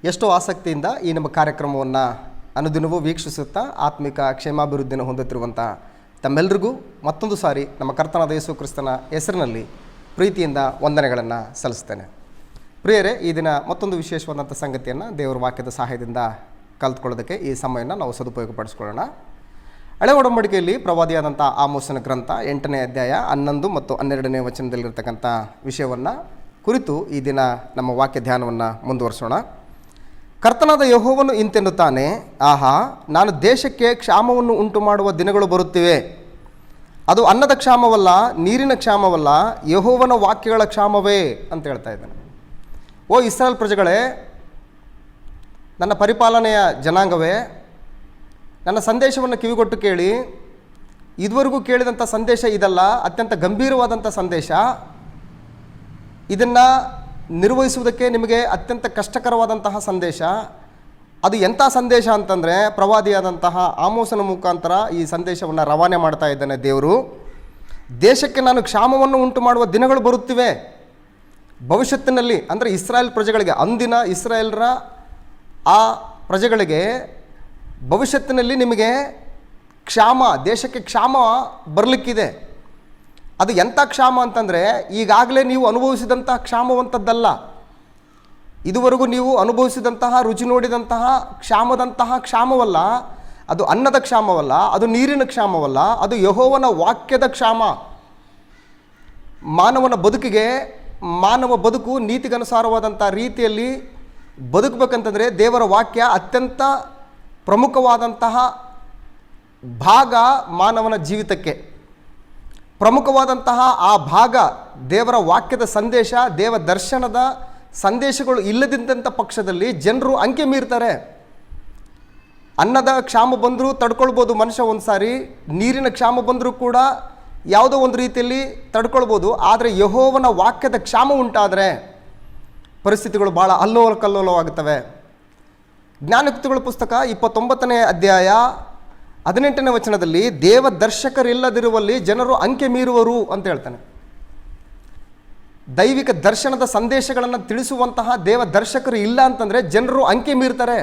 ಎಷ್ಟೋ ಆಸಕ್ತಿಯಿಂದ ಈ ನಮ್ಮ ಕಾರ್ಯಕ್ರಮವನ್ನು ಅನುದಿನವೂ ವೀಕ್ಷಿಸುತ್ತಾ ಆತ್ಮಿಕ ಕ್ಷೇಮಾಭಿವೃದ್ಧಿಯನ್ನು ಹೊಂದುತ್ತಿರುವಂಥ ತಮ್ಮೆಲ್ಲರಿಗೂ ಮತ್ತೊಂದು ಸಾರಿ ನಮ್ಮ ಕರ್ತನಾದ ಯೇಸು ಕ್ರಿಸ್ತನ ಹೆಸರಿನಲ್ಲಿ ಪ್ರೀತಿಯಿಂದ ವಂದನೆಗಳನ್ನು ಸಲ್ಲಿಸ್ತೇನೆ. ಪ್ರಿಯರೇ, ಈ ದಿನ ಮತ್ತೊಂದು ವಿಶೇಷವಾದಂಥ ಸಂಗತಿಯನ್ನು ದೇವರ ವಾಕ್ಯದ ಸಹಾಯದಿಂದ ಕಲಿತ್ಕೊಳ್ಳೋದಕ್ಕೆ ಈ ಸಮಯವನ್ನು ನಾವು ಸದುಪಯೋಗಪಡಿಸ್ಕೊಳ್ಳೋಣ. ಹಳೆ ಒಡಂಬಡಿಕೆಯಲ್ಲಿ ಪ್ರವಾದಿಯಾದಂಥ ಆಮೋಸನ ಗ್ರಂಥ 8ನೇ ಅಧ್ಯಾಯ 11 ಮತ್ತು 12ನೇ ವಚನದಲ್ಲಿರ್ತಕ್ಕಂಥ ವಿಷಯವನ್ನು ಕುರಿತು ಈ ದಿನ ನಮ್ಮ ವಾಕ್ಯ ಧ್ಯಾನವನ್ನು ಮುಂದುವರಿಸೋಣ. ಕರ್ತನಾದ ಯೆಹೋವನು ಇಂತೆನ್ನುತ್ತಾನೆ, ಆಹಾ, ನಾನು ದೇಶಕ್ಕೆ ಕ್ಷಾಮವನ್ನು ಉಂಟು ಮಾಡುವ ದಿನಗಳು ಬರುತ್ತಿವೆ. ಅದು ಅನ್ನದ ಕ್ಷಾಮವಲ್ಲ, ನೀರಿನ ಕ್ಷಾಮವಲ್ಲ, ಯೆಹೋವನ ವಾಕ್ಯಗಳ ಕ್ಷಾಮವೇ ಅಂತ ಹೇಳ್ತಾ ಇದ್ದಾನೆ. ಓ ಇಸ್ರಾಯೇಲ್ ಪ್ರಜೆಗಳೇ, ನನ್ನ ಪರಿಪಾಲನೆಯ ಜನಾಂಗವೇ, ನನ್ನ ಸಂದೇಶವನ್ನು ಕಿವಿಗೊಟ್ಟು ಕೇಳಿ. ಇದುವರೆಗೂ ಕೇಳಿದಂಥ ಸಂದೇಶ ಇದಲ್ಲ, ಅತ್ಯಂತ ಗಂಭೀರವಾದಂಥ ಸಂದೇಶ. ಇದನ್ನು ನಿರ್ವಹಿಸುವುದಕ್ಕೆ ನಿಮಗೆ ಅತ್ಯಂತ ಕಷ್ಟಕರವಾದಂತಹ ಸಂದೇಶ. ಅದು ಎಂಥ ಸಂದೇಶ ಅಂತಂದರೆ, ಪ್ರವಾದಿಯಾದಂತಹ ಆಮೋಸನ ಮುಖಾಂತರ ಈ ಸಂದೇಶವನ್ನು ರವಾನೆ ಮಾಡ್ತಾ ಇದ್ದಾನೆ ದೇವರು. ದೇಶಕ್ಕೆ ನಾನು ಕ್ಷಾಮವನ್ನು ಉಂಟು ಮಾಡುವ ದಿನಗಳು ಬರುತ್ತಿವೆ. ಭವಿಷ್ಯತ್ತಿನಲ್ಲಿ ಅಂದರೆ ಇಸ್ರಾಯೇಲ್ ಪ್ರಜೆಗಳಿಗೆ, ಅಂದಿನ ಇಸ್ರಾಯೇಲ್ರ ಆ ಪ್ರಜೆಗಳಿಗೆ ಭವಿಷ್ಯತ್ತಿನಲ್ಲಿ ನಿಮಗೆ ಕ್ಷಾಮ, ದೇಶಕ್ಕೆ ಕ್ಷಾಮ ಬರಲಿಕ್ಕಿದೆ. ಅದು ಎಂಥ ಕ್ಷಾಮ ಅಂತಂದರೆ, ಈಗಾಗಲೇ ನೀವು ಅನುಭವಿಸಿದಂಥ ಕ್ಷಾಮವಂಥದ್ದಲ್ಲ. ಇದುವರೆಗೂ ನೀವು ಅನುಭವಿಸಿದಂತಹ, ರುಚಿ ನೋಡಿದಂತಹ ಕ್ಷಾಮದಂತಹ ಕ್ಷಾಮವಲ್ಲ. ಅದು ಅನ್ನದ ಕ್ಷಾಮವಲ್ಲ, ಅದು ನೀರಿನ ಕ್ಷಾಮವಲ್ಲ, ಅದು ಯೆಹೋವನ ವಾಕ್ಯದ ಕ್ಷಾಮ. ಮಾನವನ ಬದುಕಿಗೆ, ಮಾನವ ಬದುಕು ನೀತಿಗನುಸಾರವಾದಂಥ ರೀತಿಯಲ್ಲಿ ಬದುಕಬೇಕಂತಂದರೆ ದೇವರ ವಾಕ್ಯ ಅತ್ಯಂತ ಪ್ರಮುಖವಾದಂತಹ ಭಾಗ. ಮಾನವನ ಜೀವಿತಕ್ಕೆ ಪ್ರಮುಖವಾದಂತಹ ಆ ಭಾಗ ದೇವರ ವಾಕ್ಯದ ಸಂದೇಶ, ದೇವ ದರ್ಶನದ ಸಂದೇಶಗಳು ಇಲ್ಲದಿದ್ದಂಥ ಪಕ್ಷದಲ್ಲಿ ಜನರು ಅಂಕೆ ಮೀರ್ತಾರೆ. ಅನ್ನದ ಕ್ಷಾಮ ಬಂದರೂ ತಡ್ಕೊಳ್ಬೋದು ಮನುಷ್ಯ ಒಂದು ಸಾರಿ, ನೀರಿನ ಕ್ಷಾಮ ಬಂದರೂ ಕೂಡ ಯಾವುದೋ ಒಂದು ರೀತಿಯಲ್ಲಿ ತಡ್ಕೊಳ್ಬೋದು. ಆದರೆ ಯೆಹೋವನ ವಾಕ್ಯದ ಕ್ಷಾಮ ಉಂಟಾದರೆ ಪರಿಸ್ಥಿತಿಗಳು ಭಾಳ ಅಲ್ಲೋಲ ಕಲ್ಲೋಲವಾಗುತ್ತವೆ. ಜ್ಞಾನೋಕ್ತಿಗಳ ಪುಸ್ತಕ 29ನೇ ಅಧ್ಯಾಯ 18ನೇ ವಚನದಲ್ಲಿ ದೇವ ದರ್ಶಕರಿಲ್ಲದಿರುವಲ್ಲಿ ಜನರು ಅಂಕೆ ಮೀರುವರು ಅಂತ ಹೇಳ್ತಾನೆ. ದೈವಿಕ ದರ್ಶನದ ಸಂದೇಶಗಳನ್ನು ತಿಳಿಸುವಂತಹ ದೇವ ದರ್ಶಕರು ಇಲ್ಲ ಅಂತಂದರೆ ಜನರು ಅಂಕೆ ಮೀರ್ತಾರೆ.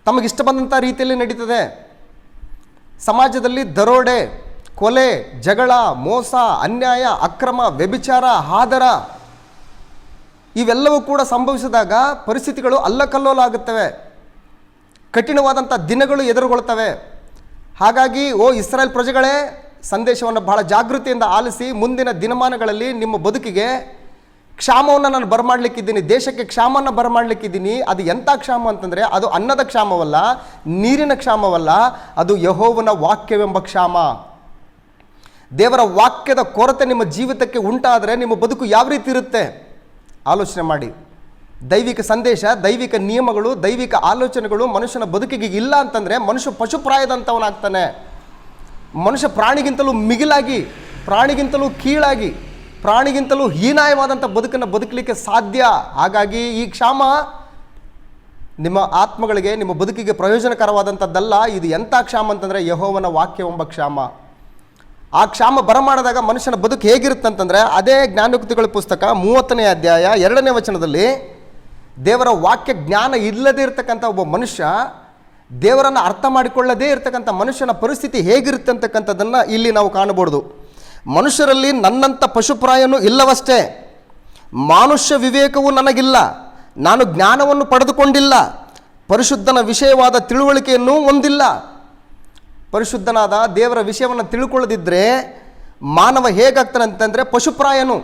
ತಮಗಿಷ್ಟ ಬಂದಂಥ ರೀತಿಯಲ್ಲಿ ನಡೀತದೆ. ಸಮಾಜದಲ್ಲಿ ದರೋಡೆ, ಕೊಲೆ, ಜಗಳ, ಮೋಸ, ಅನ್ಯಾಯ, ಅಕ್ರಮ, ವ್ಯಭಿಚಾರ, ಹಾದರ ಇವೆಲ್ಲವೂ ಕೂಡ ಸಂಭವಿಸಿದಾಗ ಪರಿಸ್ಥಿತಿಗಳು ಅಲ್ಲಕಲ್ಲೋಲ ಆಗುತ್ತವೆ. ಕಠಿಣವಾದಂಥ ದಿನಗಳು ಎದುರುಗೊಳ್ತವೆ. ಹಾಗಾಗಿ ಓ ಇಸ್ರಾಯೇಲ್ ಪ್ರಜೆಗಳೇ, ಸಂದೇಶವನ್ನು ಬಹಳ ಜಾಗೃತಿಯಿಂದ ಆಲಿಸಿ. ಮುಂದಿನ ದಿನಮಾನಗಳಲ್ಲಿ ನಿಮ್ಮ ಬದುಕಿಗೆ ಕ್ಷಾಮವನ್ನು ನಾನು ಬರಮಾಡಲಿಕ್ಕಿದ್ದೀನಿ, ದೇಶಕ್ಕೆ ಕ್ಷಾಮವನ್ನು ಬರಮಾಡಲಿಕ್ಕಿದ್ದೀನಿ. ಅದು ಎಂಥ ಕ್ಷಾಮ ಅಂತಂದರೆ, ಅದು ಅನ್ನದ ಕ್ಷಾಮವಲ್ಲ, ನೀರಿನ ಕ್ಷಾಮವಲ್ಲ, ಅದು ಯೆಹೋವನ ವಾಕ್ಯವೆಂಬ ಕ್ಷಾಮ. ದೇವರ ವಾಕ್ಯದ ಕೊರತೆ ನಿಮ್ಮ ಜೀವಿತಕ್ಕೆ ಉಂಟಾದರೆ ನಿಮ್ಮ ಬದುಕು ಯಾವ ರೀತಿ ಇರುತ್ತೆ ಆಲೋಚನೆ ಮಾಡಿ. ದೈವಿಕ ಸಂದೇಶ, ದೈವಿಕ ನಿಯಮಗಳು, ದೈವಿಕ ಆಲೋಚನೆಗಳು ಮನುಷ್ಯನ ಬದುಕಿಗೆ ಇಲ್ಲ ಅಂತಂದರೆ ಮನುಷ್ಯ ಪಶುಪ್ರಾಯದಂಥವನಾಗ್ತಾನೆ. ಮನುಷ್ಯ ಪ್ರಾಣಿಗಿಂತಲೂ ಮಿಗಿಲಾಗಿ, ಪ್ರಾಣಿಗಿಂತಲೂ ಕೀಳಾಗಿ, ಪ್ರಾಣಿಗಿಂತಲೂ ಹೀನಾಯವಾದಂಥ ಬದುಕನ್ನು ಬದುಕಲಿಕ್ಕೆ ಸಾಧ್ಯ. ಹಾಗಾಗಿ ಈ ಕ್ಷಾಮ ನಿಮ್ಮ ಆತ್ಮಗಳಿಗೆ, ನಿಮ್ಮ ಬದುಕಿಗೆ ಪ್ರಯೋಜನಕರವಾದಂಥದ್ದಲ್ಲ. ಇದು ಎಂಥ ಕ್ಷಾಮ ಅಂತಂದರೆ ಯೆಹೋವನ ವಾಕ್ಯವೆಂಬ ಕ್ಷಾಮ. ಆ ಕ್ಷಾಮ ಬರಮಾಡಿದಾಗ ಮನುಷ್ಯನ ಬದುಕು ಹೇಗಿರುತ್ತಂತಂದರೆ, ಅದೇ ಜ್ಞಾನೋಕ್ತಿಗಳ ಪುಸ್ತಕ 30ನೇ ಅಧ್ಯಾಯ 2ನೇ ವಚನದಲ್ಲಿ ದೇವರ ವಾಕ್ಯ ಜ್ಞಾನ ಇಲ್ಲದೇ ಇರತಕ್ಕಂಥ ಒಬ್ಬ ಮನುಷ್ಯ, ದೇವರನ್ನು ಅರ್ಥ ಮಾಡಿಕೊಳ್ಳದೇ ಇರತಕ್ಕಂಥ ಮನುಷ್ಯನ ಪರಿಸ್ಥಿತಿ ಹೇಗಿರುತ್ತೆ ಅಂತಕ್ಕಂಥದ್ದನ್ನು ಇಲ್ಲಿ ನಾವು ಕಾಣಬಹುದು. ಮನುಷ್ಯರಲ್ಲಿ ನನ್ನಂಥ ಪಶುಪ್ರಾಯನೂ ಇಲ್ಲವಷ್ಟೇ, ಮಾನುಷ್ಯ ವಿವೇಕವೂ ನನಗಿಲ್ಲ, ನಾನು ಜ್ಞಾನವನ್ನು ಪಡೆದುಕೊಂಡಿಲ್ಲ, ಪರಿಶುದ್ಧನ ವಿಷಯವಾದ ತಿಳುವಳಿಕೆಯನ್ನು ಹೊಂದಿಲ್ಲ. ಪರಿಶುದ್ಧನಾದ ದೇವರ ವಿಷಯವನ್ನು ತಿಳ್ಕೊಳ್ಳದಿದ್ದರೆ ಮಾನವ ಹೇಗಾಗ್ತಾನೆ ಅಂತಂದರೆ ಪಶುಪ್ರಾಯನು,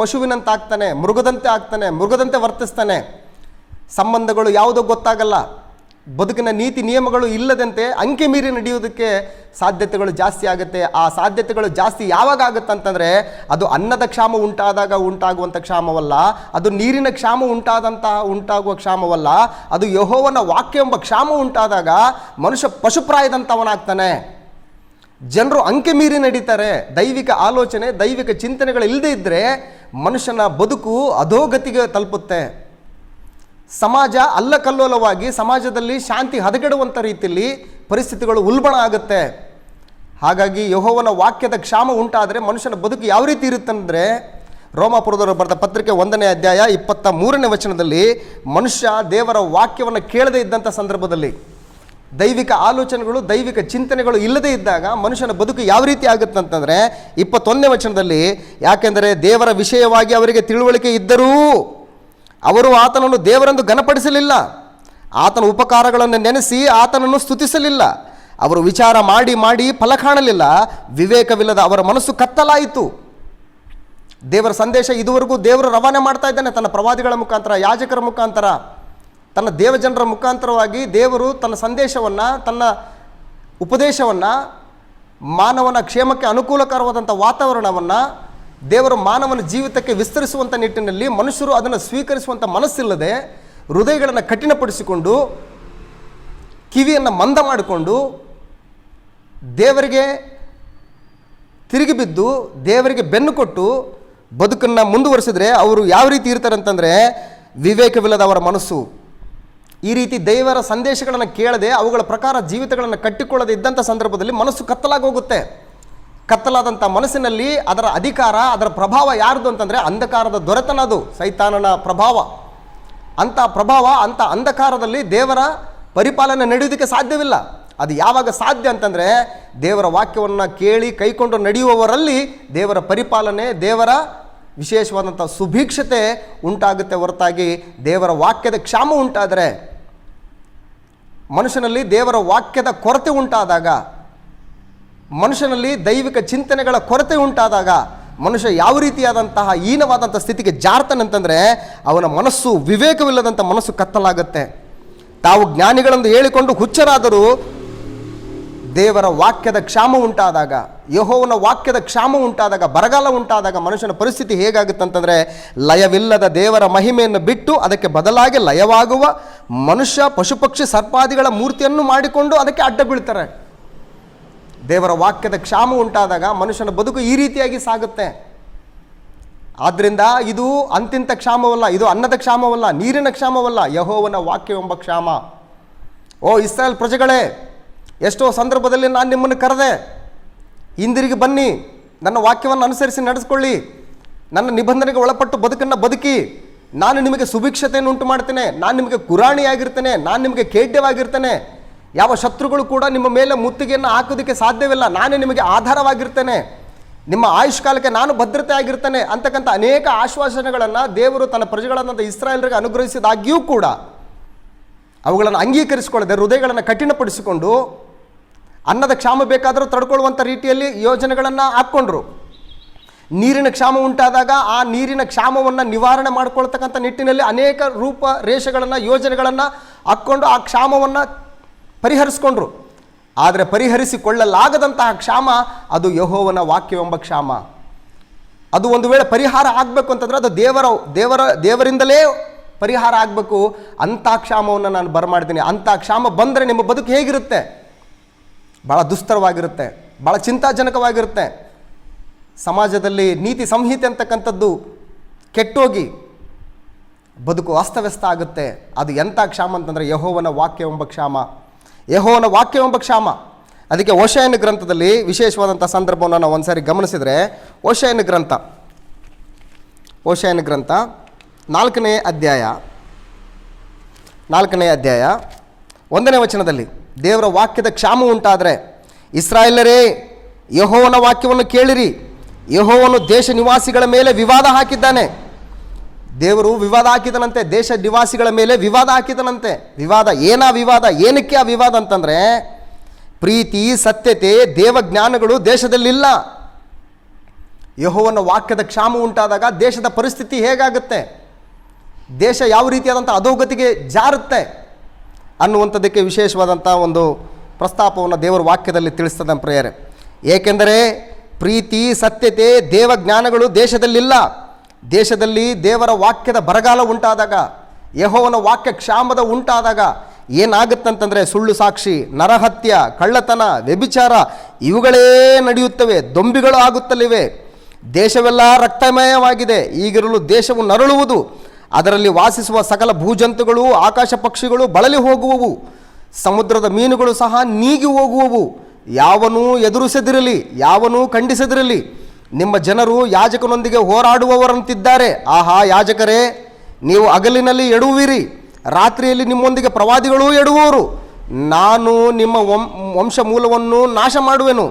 ಪಶುವಿನಂತೆ ಆಗ್ತಾನೆ, ಮೃಗದಂತೆ ಆಗ್ತಾನೆ, ಮೃಗದಂತೆ ವರ್ತಿಸ್ತಾನೆ. ಸಂಬಂಧಗಳು ಯಾವುದೋ ಗೊತ್ತಾಗಲ್ಲ, ಬದುಕಿನ ನೀತಿ ನಿಯಮಗಳು ಇಲ್ಲದಂತೆ ಅಂಕೆ ಮೀರಿ ನಡೆಯುವುದಕ್ಕೆ ಸಾಧ್ಯತೆಗಳು ಜಾಸ್ತಿ ಆಗುತ್ತೆ. ಆ ಸಾಧ್ಯತೆಗಳು ಜಾಸ್ತಿ ಯಾವಾಗ ಆಗುತ್ತೆ ಅಂತಂದರೆ, ಅದು ಅನ್ನದ ಕ್ಷಾಮ ಉಂಟಾದಾಗ ಉಂಟಾಗುವಂಥ ಕ್ಷಾಮವಲ್ಲ, ಅದು ನೀರಿನ ಕ್ಷಾಮ ಉಂಟಾಗುವ ಕ್ಷಾಮವಲ್ಲ, ಅದು ಯೆಹೋವನ ವಾಕ್ಯ ಎಂಬ ಕ್ಷಾಮ ಉಂಟಾದಾಗ ಮನುಷ್ಯ ಪಶುಪ್ರಾಯದಂಥವನಾಗ್ತಾನೆ. ಜನರು ಅಂಕೆ ಮೀರಿ ನಡೀತಾರೆ. ದೈವಿಕ ಆಲೋಚನೆ, ದೈವಿಕ ಚಿಂತನೆಗಳು ಇಲ್ಲದೇ ಇದ್ದರೆ ಮನುಷ್ಯನ ಬದುಕು ಅಧೋಗತಿಗೆ ತಲುಪುತ್ತೆ. ಸಮಾಜ ಅಲ್ಲಕಲ್ಲೋಲವಾಗಿ, ಸಮಾಜದಲ್ಲಿ ಶಾಂತಿ ಹದಗೆಡುವಂಥ ರೀತಿಯಲ್ಲಿ ಪರಿಸ್ಥಿತಿಗಳು ಉಲ್ಬಣ ಆಗುತ್ತೆ. ಹಾಗಾಗಿ ಯೆಹೋವನ ವಾಕ್ಯದ ಕ್ಷಾಮ ಉಂಟಾದರೆ ಮನುಷ್ಯನ ಬದುಕು ಯಾವ ರೀತಿ ಇರುತ್ತಂದರೆ, ರೋಮಾಪುರದವರು ಬರೆದ ಪತ್ರಿಕೆ 1ನೇ ಅಧ್ಯಾಯ 23ನೇ ವಚನದಲ್ಲಿ ಮನುಷ್ಯ ದೇವರ ವಾಕ್ಯವನ್ನು ಕೇಳದೇ ಇದ್ದಂಥ ಸಂದರ್ಭದಲ್ಲಿ, ದೈವಿಕ ಆಲೋಚನೆಗಳು ದೈವಿಕ ಚಿಂತನೆಗಳು ಇಲ್ಲದೇ ಇದ್ದಾಗ ಮನುಷ್ಯನ ಬದುಕು ಯಾವ ರೀತಿ ಆಗುತ್ತೆ ಅಂತಂದರೆ 21ನೇ ವಚನದಲ್ಲಿ, ಯಾಕೆಂದರೆ ದೇವರ ವಿಷಯವಾಗಿ ಅವರಿಗೆ ತಿಳುವಳಿಕೆ ಇದ್ದರೂ ಅವರು ಆತನನ್ನು ದೇವರೆಂದು ಘನಪಡಿಸಲಿಲ್ಲ, ಆತನ ಉಪಕಾರಗಳನ್ನು ನೆನೆಸಿ ಆತನನ್ನು ಸ್ತುತಿಸಲಿಲ್ಲ. ಅವರು ವಿಚಾರ ಮಾಡಿ ಮಾಡಿ ಫಲ ಕಾಣಲಿಲ್ಲ, ವಿವೇಕವಿಲ್ಲದ ಅವರ ಮನಸ್ಸು ಕತ್ತಲಾಯಿತು. ದೇವರ ಸಂದೇಶ ಇದುವರೆಗೂ ದೇವರು ರವಾನೆ ಮಾಡ್ತಾ ಇದ್ದಾನೆ ತನ್ನ ಪ್ರವಾದಿಗಳ ಮುಖಾಂತರ, ಯಾಜಕರ ಮುಖಾಂತರ, ತನ್ನ ದೇವಜನರ ಮುಖಾಂತರವಾಗಿ ದೇವರು ತನ್ನ ಸಂದೇಶವನ್ನು, ತನ್ನ ಉಪದೇಶವನ್ನು, ಮಾನವನ ಕ್ಷೇಮಕ್ಕೆ ಅನುಕೂಲಕರವಾದಂಥ ವಾತಾವರಣವನ್ನು ದೇವರು ಮಾನವನ ಜೀವಿತಕ್ಕೆ ವಿಸ್ತರಿಸುವಂಥ ನಿಟ್ಟಿನಲ್ಲಿ ಮನುಷ್ಯರು ಅದನ್ನು ಸ್ವೀಕರಿಸುವಂಥ ಮನಸ್ಸಿಲ್ಲದೆ ಹೃದಯಗಳನ್ನು ಕಠಿಣಪಡಿಸಿಕೊಂಡು ಕಿವಿಯನ್ನು ಮಂದ ಮಾಡಿಕೊಂಡು ದೇವರಿಗೆ ತಿರುಗಿ ಬಿದ್ದು ದೇವರಿಗೆ ಬೆನ್ನು ಕೊಟ್ಟು ಬದುಕನ್ನು ಮುಂದುವರಿಸಿದ್ರೆ ಅವರು ಯಾವ ರೀತಿ ಇರ್ತಾರೆ ಅಂತಂದರೆ, ವಿವೇಕವಿಲ್ಲದ ಅವರ ಮನಸ್ಸು. ಈ ರೀತಿ ದೇವರ ಸಂದೇಶಗಳನ್ನು ಕೇಳದೆ ಅವುಗಳ ಪ್ರಕಾರ ಜೀವಿತಗಳನ್ನು ಕಟ್ಟಿಕೊಳ್ಳದೆ ಇದ್ದಂಥ ಸಂದರ್ಭದಲ್ಲಿ ಮನಸ್ಸು ಕತ್ತಲಾಗಿ ಹೋಗುತ್ತೆ. ಕತ್ತಲಾದಂಥ ಮನಸ್ಸಿನಲ್ಲಿ ಅದರ ಅಧಿಕಾರ, ಅದರ ಪ್ರಭಾವ ಯಾರ್ದು ಅಂತಂದರೆ ಅಂಧಕಾರದ ದೊರೆತನ, ಅದು ಸೈತಾನನ ಪ್ರಭಾವ. ಅಂಥ ಪ್ರಭಾವ, ಅಂಥ ಅಂಧಕಾರದಲ್ಲಿ ದೇವರ ಪರಿಪಾಲನೆ ನಡೆಯೋದಕ್ಕೆ ಸಾಧ್ಯವಿಲ್ಲ. ಅದು ಯಾವಾಗ ಸಾಧ್ಯ ಅಂತಂದರೆ ದೇವರ ವಾಕ್ಯವನ್ನು ಕೇಳಿ ಕೈಕೊಂಡು ನಡೆಯುವವರಲ್ಲಿ ದೇವರ ಪರಿಪಾಲನೆ, ದೇವರ ವಿಶೇಷವಾದಂಥ ಸುಭೀಕ್ಷತೆ ಉಂಟಾಗುತ್ತೆ ಹೊರತಾಗಿ ದೇವರ ವಾಕ್ಯದ ಕ್ಷಾಮ ಉಂಟಾದರೆ, ಮನುಷ್ಯನಲ್ಲಿ ದೇವರ ವಾಕ್ಯದ ಕೊರತೆ ಉಂಟಾದಾಗ, ಮನುಷ್ಯನಲ್ಲಿ ದೈವಿಕ ಚಿಂತನೆಗಳ ಕೊರತೆ ಉಂಟಾದಾಗ ಮನುಷ್ಯ ಯಾವ ರೀತಿಯಾದಂತಹ ಹೀನವಾದಂಥ ಸ್ಥಿತಿಗೆ ಜಾರ್ತಾನಂತಂದರೆ ಅವನ ಮನಸ್ಸು, ವಿವೇಕವಿಲ್ಲದಂಥ ಮನಸ್ಸು ಕತ್ತಲಾಗುತ್ತೆ. ತಾವು ಜ್ಞಾನಿಗಳೆಂದು ಹೇಳಿಕೊಂಡು ಹುಚ್ಚರಾದರೂ ದೇವರ ವಾಕ್ಯದ ಕ್ಷಾಮ ಉಂಟಾದಾಗ, ಯೆಹೋವನ ವಾಕ್ಯದ ಕ್ಷಾಮ ಉಂಟಾದಾಗ, ಬರಗಾಲ ಉಂಟಾದಾಗ ಮನುಷ್ಯನ ಪರಿಸ್ಥಿತಿ ಹೇಗಾಗುತ್ತಂತಂದರೆ, ಲಯವಿಲ್ಲದ ದೇವರ ಮಹಿಮೆಯನ್ನು ಬಿಟ್ಟು ಅದಕ್ಕೆ ಬದಲಾಗಿ ಲಯವಾಗುವ ಮನುಷ್ಯ ಪಶುಪಕ್ಷಿ ಸರ್ಪಾದಿಗಳ ಮೂರ್ತಿಯನ್ನು ಮಾಡಿಕೊಂಡು ಅದಕ್ಕೆ ಅಡ್ಡ ಬೀಳ್ತಾರೆ. ದೇವರ ವಾಕ್ಯದ ಕ್ಷಾಮ ಉಂಟಾದಾಗ ಮನುಷ್ಯನ ಬದುಕು ಈ ರೀತಿಯಾಗಿ ಸಾಗುತ್ತೆ. ಆದ್ದರಿಂದ ಇದು ಅಂತಿಂತ ಕ್ಷಾಮವಲ್ಲ, ಇದು ಅನ್ನದ ಕ್ಷಾಮವಲ್ಲ, ನೀರಿನ ಕ್ಷಾಮವಲ್ಲ, ಯೆಹೋವನ ವಾಕ್ಯವೆಂಬ ಕ್ಷಾಮ. ಓ ಇಸ್ರಾಯೇಲ್ ಪ್ರಜೆಗಳೇ, ಎಷ್ಟೋ ಸಂದರ್ಭದಲ್ಲಿ ನಾನು ನಿಮ್ಮನ್ನು ಕರೆದೆ, ಹಿಂದಿರುಗಿ ಬನ್ನಿ, ನನ್ನ ವಾಕ್ಯವನ್ನು ಅನುಸರಿಸಿ ನಡೆಸ್ಕೊಳ್ಳಿ, ನನ್ನ ನಿಬಂಧನೆಗೆ ಒಳಪಟ್ಟು ಬದುಕನ್ನು ಬದುಕಿ, ನಾನು ನಿಮಗೆ ಸುಭಿಕ್ಷತೆಯನ್ನು ಉಂಟು ಮಾಡ್ತೇನೆ, ನಾನು ನಿಮಗೆ ಕುರಾಣಿಯಾಗಿರ್ತೇನೆ, ನಾನು ನಿಮಗೆ ಖೇಡ್ಯವಾಗಿರ್ತೇನೆ, ಯಾವ ಶತ್ರುಗಳು ಕೂಡ ನಿಮ್ಮ ಮೇಲೆ ಮುತ್ತಿಗೆಯನ್ನು ಹಾಕೋದಕ್ಕೆ ಸಾಧ್ಯವಿಲ್ಲ, ನಾನೇ ನಿಮಗೆ ಆಧಾರವಾಗಿರ್ತೇನೆ, ನಿಮ್ಮ ಆಯುಷ್ಕಾಲಕ್ಕೆ ನಾನು ಭದ್ರತೆ ಆಗಿರ್ತೇನೆ ಅಂತಕ್ಕಂಥ ಅನೇಕ ಆಶ್ವಾಸನೆಗಳನ್ನು ದೇವರು ತನ್ನ ಪ್ರಜೆಗಳಾದಂಥ ಇಸ್ರಾಯೇಲರಿಗೆ ಅನುಗ್ರಹಿಸಿದಾಗ್ಯೂ ಕೂಡ ಅವುಗಳನ್ನು ಅಂಗೀಕರಿಸಿಕೊಳ್ಳದೆ ಹೃದಯಗಳನ್ನು ಕಠಿಣಪಡಿಸಿಕೊಂಡು ಅನ್ನದ ಕ್ಷಾಮ ಬೇಕಾದರೂ ತಡ್ಕೊಳ್ಳುವಂಥ ರೀತಿಯಲ್ಲಿ ಯೋಜನೆಗಳನ್ನು ಹಾಕ್ಕೊಂಡ್ರು. ನೀರಿನ ಕ್ಷಾಮ ಉಂಟಾದಾಗ ಆ ನೀರಿನ ಕ್ಷಾಮವನ್ನು ನಿವಾರಣೆ ಮಾಡ್ಕೊಳ್ತಕ್ಕಂಥ ನಿಟ್ಟಿನಲ್ಲಿ ಅನೇಕ ರೂಪ ರೇಷೆಗಳನ್ನು, ಯೋಜನೆಗಳನ್ನು ಹಾಕ್ಕೊಂಡು ಆ ಕ್ಷಾಮವನ್ನು ಪರಿಹರಿಸ್ಕೊಂಡ್ರು. ಆದರೆ ಪರಿಹರಿಸಿಕೊಳ್ಳಲಾಗದಂತಹ ಕ್ಷಾಮ ಅದು ಯೆಹೋವನ ವಾಕ್ಯವೆಂಬ ಕ್ಷಾಮ. ಅದು ಒಂದು ವೇಳೆ ಪರಿಹಾರ ಆಗಬೇಕು ಅಂತಂದರೆ ಅದು ದೇವರಿಂದಲೇ ಪರಿಹಾರ ಆಗಬೇಕು. ಅಂಥ ಕ್ಷಾಮವನ್ನು ನಾನು ಬರಮಾಡ್ತೀನಿ. ಅಂಥ ಕ್ಷಾಮ ಬಂದರೆ ನಿಮ್ಮ ಬದುಕು ಹೇಗಿರುತ್ತೆ? ಭಾಳ ದುಸ್ತರವಾಗಿರುತ್ತೆ, ಭಾಳ ಚಿಂತಾಜನಕವಾಗಿರುತ್ತೆ. ಸಮಾಜದಲ್ಲಿ ನೀತಿ ಸಂಹಿತೆ ಅಂತಕ್ಕಂಥದ್ದು ಕೆಟ್ಟೋಗಿ ಬದುಕು ಅಸ್ತವ್ಯಸ್ತ ಆಗುತ್ತೆ. ಅದು ಎಂಥ ಕ್ಷಾಮ ಅಂತಂದರೆ ಯೆಹೋವನ ವಾಕ್ಯವೆಂಬ ಕ್ಷಾಮ, ಯೆಹೋವನ ವಾಕ್ಯವೆಂಬ ಕ್ಷಾಮ. ಅದಕ್ಕೆ ಓಶಾಯನ ಗ್ರಂಥದಲ್ಲಿ ವಿಶೇಷವಾದಂಥ ಸಂದರ್ಭವನ್ನು ನಾವು ಒಂದು ಸಾರಿ ಗಮನಿಸಿದರೆ, ಓಶಾಯನ ಗ್ರಂಥ 4ನೇ ಅಧ್ಯಾಯ 1ನೇ ವಚನದಲ್ಲಿ ದೇವರ ವಾಕ್ಯದ ಕ್ಷಾಮ ಉಂಟಾದರೆ, ಇಸ್ರಾಯೇಲರೇ ಯೆಹೋವನ ವಾಕ್ಯವನ್ನು ಕೇಳಿರಿ, ಯೆಹೋವನು ದೇಶ ನಿವಾಸಿಗಳ ಮೇಲೆ ವಿವಾದ ಹಾಕಿದ್ದಾನೆ. ದೇವರು ವಿವಾದ ಹಾಕಿದನಂತೆ, ದೇಶ ನಿವಾಸಿಗಳ ಮೇಲೆ ವಿವಾದ ಹಾಕಿದನಂತೆ. ವಿವಾದ ಏನಕ್ಕೆ ಆ ವಿವಾದ ಅಂತಂದರೆ, ಪ್ರೀತಿ, ಸತ್ಯತೆ, ದೇವಜ್ಞಾನಗಳು ದೇಶದಲ್ಲಿಲ್ಲ. ಯೆಹೋವನ ವಾಕ್ಯದ ಕ್ಷಾಮ ಉಂಟಾದಾಗ ದೇಶದ ಪರಿಸ್ಥಿತಿ ಹೇಗಾಗುತ್ತೆ, ದೇಶ ಯಾವ ರೀತಿಯಾದಂಥ ಅಧೋಗತಿಗೆ ಜಾರುತ್ತೆ ಅನ್ನುವಂಥದ್ದಕ್ಕೆ ವಿಶೇಷವಾದಂಥ ಒಂದು ಪ್ರಸ್ತಾಪವನ್ನು ದೇವರ ವಾಕ್ಯದಲ್ಲಿ ತಿಳಿಸ್ತದೆ ಪ್ರಿಯರೇ. ಏಕೆಂದರೆ ಪ್ರೀತಿ, ಸತ್ಯತೆ, ದೇವಜ್ಞಾನಗಳು ದೇಶದಲ್ಲಿಲ್ಲ. ದೇಶದಲ್ಲಿ ದೇವರ ವಾಕ್ಯದ ಬರಗಾಲ ಉಂಟಾದಾಗ, ಯೆಹೋವನ ವಾಕ್ಯ ಕ್ಷಾಮದ ಉಂಟಾದಾಗ ಏನಾಗುತ್ತಂತಂದರೆ ಸುಳ್ಳು ಸಾಕ್ಷಿ, ನರಹತ್ಯ, ಕಳ್ಳತನ, ವ್ಯಭಿಚಾರ ಇವುಗಳೇ ನಡೆಯುತ್ತವೆ, ದೊಂಬಿಗಳು ಆಗುತ್ತಲಿವೆ. ದೇಶವೆಲ್ಲ ರಕ್ತಮಯವಾಗಿದೆ. ಈಗಿರಲು ದೇಶವು ನರಳುವುದು, ಅದರಲ್ಲಿ ವಾಸಿಸುವ ಸಕಲ ಭೂಜಂತುಗಳು, ಆಕಾಶ ಪಕ್ಷಿಗಳು ಬಳಲಿ ಹೋಗುವವು, ಸಮುದ್ರದ ಮೀನುಗಳು ಸಹ ನೀಗಿ ಹೋಗುವವು. ಯಾವನೂ ಎದುರಿಸದಿರಲಿ, ಯಾವನೂ ಖಂಡಿಸದಿರಲಿ. ನಿಮ್ಮ ಜನರು ಯಾಜಕನೊಂದಿಗೆ ಹೋರಾಡುವವರಂತಿದ್ದಾರೆ. ಆಹಾ ಯಾಜಕರೇ, ನೀವು ಹಗಲಿನಲ್ಲಿ ಎಡುವಿರಿ, ರಾತ್ರಿಯಲ್ಲಿ ನಿಮ್ಮೊಂದಿಗೆ ಪ್ರವಾದಿಗಳೂ ಎಡುವರು. ನಾನು ನಿಮ್ಮ ವಂಶ ಮೂಲವನ್ನು ನಾಶ ಮಾಡುವೆನು.